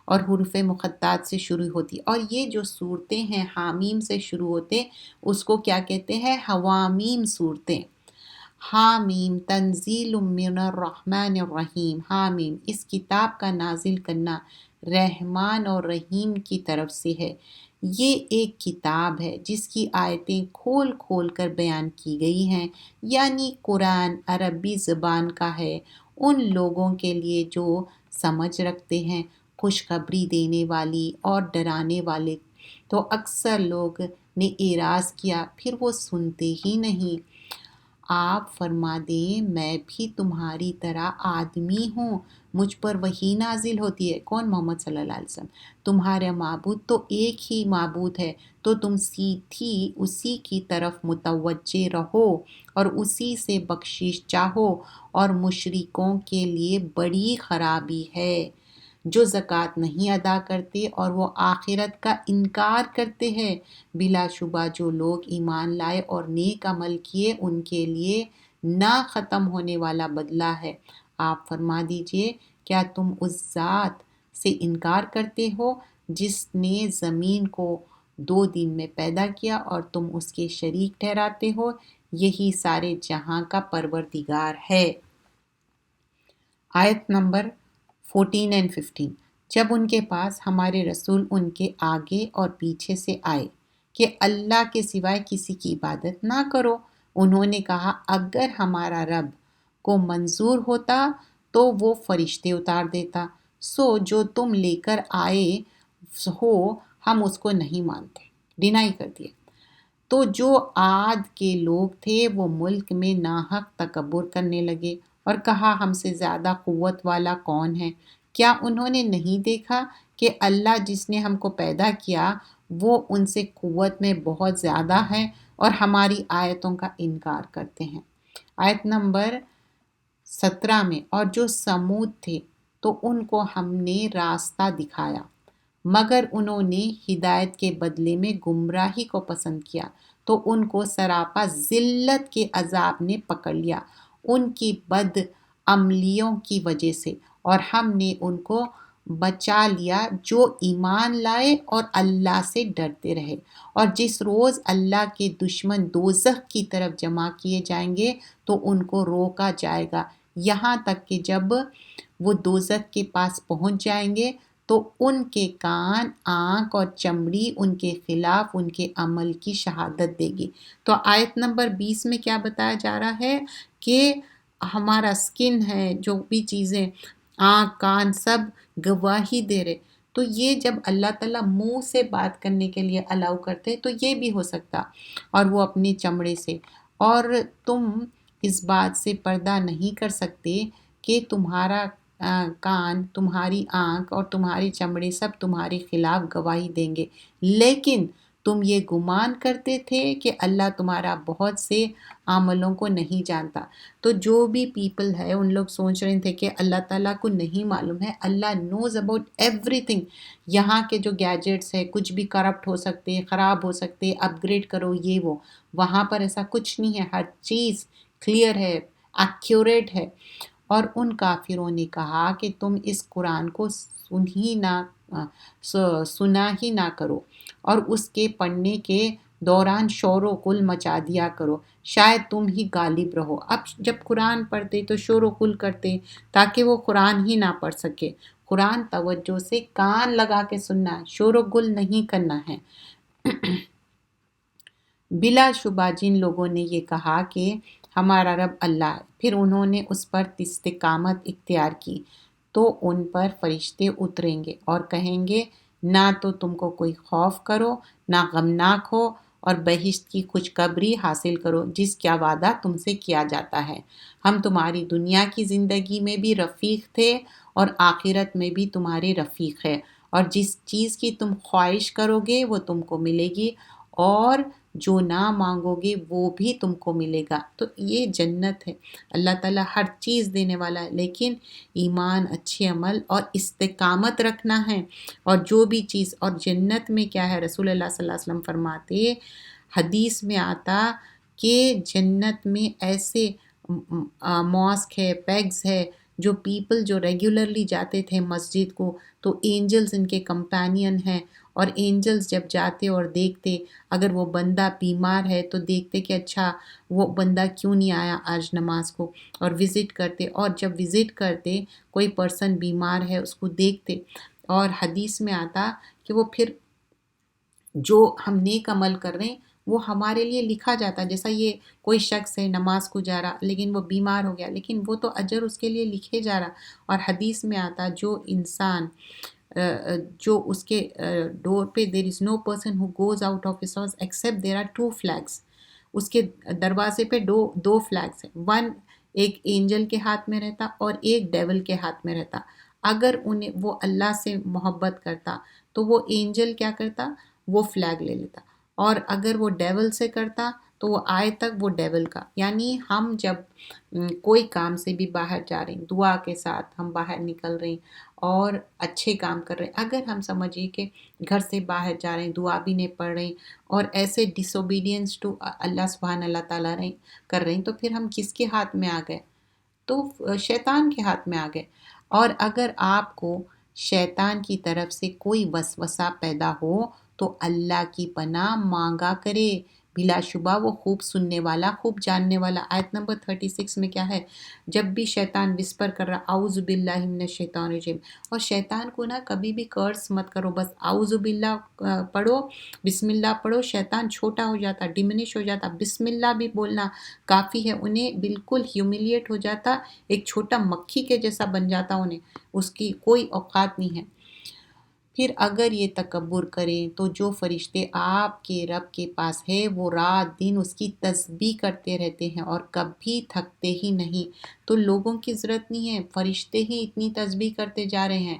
اور حروف مقطعات سے شروع ہوتی، اور یہ جو صورتیں ہیں حامیم سے شروع ہوتے اس کو کیا کہتے ہیں؟ حوامیم صورتیں۔ حامیم تنزیل من الرحمن الرحیم، حامیم اس کتاب کا نازل کرنا رحمان اور رحیم کی طرف سے ہے۔ یہ ایک کتاب ہے جس کی آیتیں کھول کھول کر بیان کی گئی ہیں، یعنی قرآن عربی زبان کا ہے ان لوگوں کے لیے جو سمجھ رکھتے ہیں، خوشخبری دینے والی اور ڈرانے والے۔ تو اکثر لوگ نے اعراض کیا، پھر وہ سنتے ہی نہیں۔ آپ فرما دیں میں بھی تمہاری طرح آدمی ہوں، مجھ پر وحی نازل ہوتی ہے۔ کون؟ محمد صلی اللہ علیہ وسلم۔ تمہارا معبود تو ایک ہی معبود ہے، تو تم سیدھی اسی کی طرف متوجہ رہو اور اسی سے بخشش چاہو، اور مشرکوں کے لیے بڑی خرابی ہے جو زکوٰۃ نہیں ادا کرتے اور وہ آخرت کا انکار کرتے ہیں۔ بلا شبہ جو لوگ ایمان لائے اور نیک عمل کیے ان کے لیے نہ ختم ہونے والا بدلہ ہے۔ آپ فرما دیجئے کیا تم اس ذات سے انکار کرتے ہو جس نے زمین کو 2 دن میں پیدا کیا اور تم اس کے شریک ٹھہراتے ہو؟ یہی سارے جہاں کا پروردگار ہے۔ آیت نمبر 14 and 15، جب ان کے پاس ہمارے رسول ان کے آگے اور پیچھے سے آئے کہ اللہ کے سوائے کسی کی عبادت نہ کرو، انہوں نے کہا اگر ہمارا رب کو منظور ہوتا تو وہ فرشتے اتار دیتا، سو جو تم لے کر آئے ہو ہم اس کو نہیں مانتے۔ ڈینائی کر دیا۔ تو جو عاد کے لوگ تھے وہ ملک میں ناحق تکبر کرنے لگے اور کہا ہم سے زیادہ قوت والا کون ہے؟ کیا انہوں نے نہیں دیکھا کہ اللہ جس نے ہم کو پیدا کیا وہ ان سے قوت میں بہت زیادہ ہے اور ہماری آیتوں کا انکار کرتے ہیں۔ آیت نمبر 17 میں، اور جو سمود تھے تو ان کو ہم نے راستہ دکھایا مگر انہوں نے ہدایت کے بدلے میں گمراہی کو پسند کیا تو ان کو سراپا ذلت کے عذاب نے پکڑ لیا ان کی بد عملیوں کی وجہ سے، اور ہم نے ان کو بچا لیا جو ایمان لائے اور اللہ سے ڈرتے رہے۔ اور جس روز اللہ کے دشمن دوزخ کی طرف جمع کیے جائیں گے تو ان کو روکا جائے گا یہاں تک کہ جب وہ دوزخ کے پاس پہنچ جائیں گے تو ان کے کان، آنکھ اور چمڑی ان کے خلاف ان کے عمل کی شہادت دے گی۔ تو آیت نمبر 20 میں کیا بتایا جا رہا ہے کہ ہمارا سکن ہے، جو بھی چیزیں آنکھ کان سب گواہی دے رہے، تو یہ جب اللہ تعالیٰ منہ سے بات کرنے کے لیے الاؤ کرتے تو یہ بھی ہو سکتا، اور وہ اپنے چمڑے سے، اور تم اس بات سے پردہ نہیں کر سکتے کہ تمہارا کان، تمہاری آنکھ اور تمہارے چمڑے سب تمہارے خلاف گواہی دیں گے، لیکن تم یہ گمان کرتے تھے کہ اللہ تمہارا بہت سے عملوں کو نہیں جانتا۔ تو جو بھی پیپل ہے ان لوگ سوچ رہے تھے کہ اللہ تعالیٰ کو نہیں معلوم ہے، اللہ نوز اباؤٹ ایوری تھنگ۔ یہاں کے جو گیجٹس ہے کچھ بھی کرپٹ ہو سکتے، خراب ہو سکتے، اپ گریڈ کرو یہ وہ، وہاں پر ایسا کچھ نہیں ہے، ہر چیز کلیئر ہے، ایکوریٹ ہے۔ اور ان کافروں نے کہا کہ تم اس قرآن کو سنا ہی نہ کرو اور اس کے پڑھنے کے دوران شور و غل مچا دیا کرو، شاید تم ہی غالب رہو۔ اب جب قرآن پڑھتے تو شور و غل کرتے تاکہ وہ قرآن ہی نہ پڑھ سکے۔ قرآن توجہ سے کان لگا کے سننا ہے، شور و غل نہیں کرنا ہے۔ بلا شبہ جن لوگوں نے یہ کہا کہ ہمارا رب اللہ ہے، پھر انہوں نے اس پر استقامت اختیار کی، تو ان پر فرشتے اتریں گے اور کہیں گے نہ تو تم کو کوئی خوف کرو، نہ غمناک ہو، اور بہشت کی خوشخبری حاصل کرو جس کا وعدہ تم سے کیا جاتا ہے۔ ہم تمہاری دنیا کی زندگی میں بھی رفیق تھے اور آخرت میں بھی تمہارے رفیق ہے، اور جس چیز کی تم خواہش کرو گے وہ تم کو ملے گی، اور جو نہ مانگو گے وہ بھی تم کو ملے گا۔ تو یہ جنت ہے، اللہ تعالیٰ ہر چیز دینے والا ہے، لیکن ایمان، اچھے عمل اور استقامت رکھنا ہے۔ اور جو بھی چیز، اور جنت میں کیا ہے، رسول اللہ صلی اللہ علیہ وسلم فرماتے، حدیث میں آتا کہ جنت میں ایسے ماسک ہے، پیگز ہے، جو پیپل جو ریگولرلی جاتے تھے مسجد کو، تو اینجلز ان کے کمپینین ہیں، اور اینجلز جب جاتے اور دیکھتے اگر وہ بندہ بیمار ہے تو دیکھتے کہ اچھا وہ بندہ کیوں نہیں آیا آج نماز کو، اور وزٹ کرتے، اور جب وزٹ کرتے کوئی پرسن بیمار ہے اس کو دیکھتے، اور حدیث میں آتا کہ وہ پھر جو ہم نیک عمل کر رہے ہیں وہ ہمارے لیے لکھا جاتا ہے۔ جیسا یہ کوئی شخص ہے نماز کو جا رہا لیکن وہ بیمار ہو گیا، لیکن وہ تو اجر اس کے لیے لکھے جا رہا۔ اور حدیث میں آتا جو انسان جو اس کے ڈور پہ there is no person who goes out of his house except there are two flags، اس کے دروازے پہ دو فلیگز ہیں، ون ایک اینجل کے ہاتھ میں رہتا اور ایک ڈیول کے ہاتھ میں رہتا۔ اگر انہیں وہ اللہ سے محبت کرتا تو وہ اینجل کیا کرتا، وہ فلیگ لے لیتا، اور اگر وہ ڈیول سے کرتا تو وہ آئے تک وہ ڈیول کا۔ یعنی ہم جب کوئی کام سے بھی باہر جا رہے ہیں، دعا کے ساتھ ہم باہر نکل رہے ہیں اور اچھے کام کر رہے ہیں، اگر ہم سمجھیے کہ گھر سے باہر جا رہے ہیں، دعا بھی نہیں پڑھ رہے ہیں اور ایسے ڈس اوبیڈینس ٹو اللہ سبحانہ اللہ تعالیٰ کر رہے ہیں، تو پھر ہم کس کے ہاتھ میں آ گئے؟ تو شیطان کے ہاتھ میں آ گئے۔ اور اگر آپ کو شیطان کی طرف سے کوئی وسوسہ پیدا ہو تو اللہ کی پناہ مانگا کرے، بلا شبہ وہ خوب سننے والا، خوب جاننے والا۔ آیت نمبر 36 میں کیا ہے، جب بھی شیطان وسپر کر رہا اعوذ باللہ من الشیطان الرجیم، اور شیطان کو نا کبھی بھی کرس مت کرو، بس اعوذ باللہ پڑھو، بسم اللہ پڑھو، شیطان چھوٹا ہو جاتا، ڈمنش ہو جاتا، بسم اللہ بھی بولنا کافی ہے، انہیں بالکل ہیوملیٹ ہو جاتا، ایک چھوٹا مکھی کے جیسا بن جاتا، انہیں اس کی کوئی اوقات نہیں ہے۔ پھر اگر یہ تکبر کریں تو جو فرشتے آپ کے رب کے پاس ہے وہ رات دن اس کی تسبیح کرتے رہتے ہیں اور کبھی تھکتے ہی نہیں، تو لوگوں کی ضرورت نہیں ہے، فرشتے ہی اتنی تسبیح کرتے جا رہے ہیں۔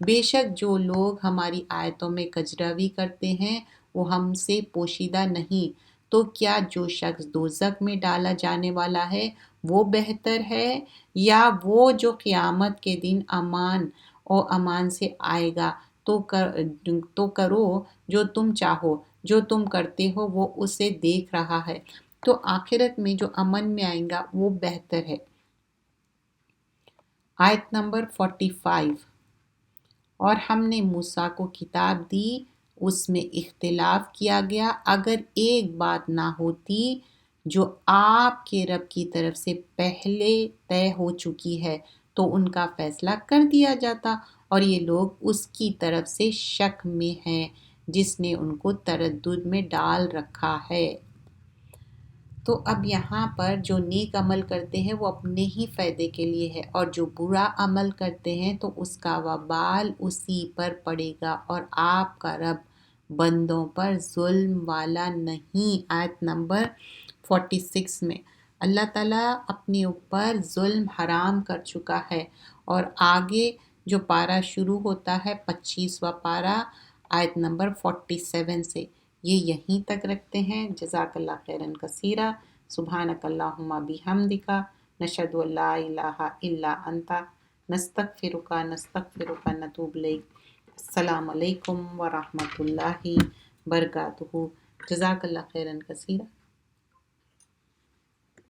بے شک جو لوگ ہماری آیتوں میں کجروی کرتے ہیں وہ ہم سے پوشیدہ نہیں، تو کیا جو شخص دوزخ میں ڈالا جانے والا ہے وہ بہتر ہے یا وہ جو قیامت کے دن امان سے آئے گا؟ تو کرو جو تم چاہو، جو تم کرتے ہو وہ اسے دیکھ رہا ہے، تو آخرت میں جو امن میں آئیں گا وہ بہتر ہے۔ آیت نمبر 45، اور ہم نے موسیٰ کو کتاب دی، اس میں اختلاف کیا گیا، اگر ایک بات نہ ہوتی جو آپ کے رب کی طرف سے پہلے طے ہو چکی ہے تو ان کا فیصلہ کر دیا جاتا، اور یہ لوگ اس کی طرف سے شک میں ہیں جس نے ان کو تردد میں ڈال رکھا ہے۔ تو اب یہاں پر جو نیک عمل کرتے ہیں وہ اپنے ہی فائدے کے لیے ہے، اور جو برا عمل کرتے ہیں تو اس کا وبال اسی پر پڑے گا، اور آپ کا رب بندوں پر ظلم والا نہیں۔ آیت نمبر 46 میں اللہ تعالیٰ اپنے اوپر ظلم حرام کر چکا ہے، اور آگے جو پارہ شروع ہوتا ہے 25واں پارہ آیت نمبر 47 سے، یہ یہیں تک رکھتے ہیں۔ جزاک اللہ خیرن کثیرہ، سبحانک اللہم بحمدک، نشہد ان لا الہ الا انت، نستغفرک نتوب الیک۔ السلام علیکم ورحمۃ اللہ وبرکاتہ۔ جزاک اللہ خیرن کثیرہ۔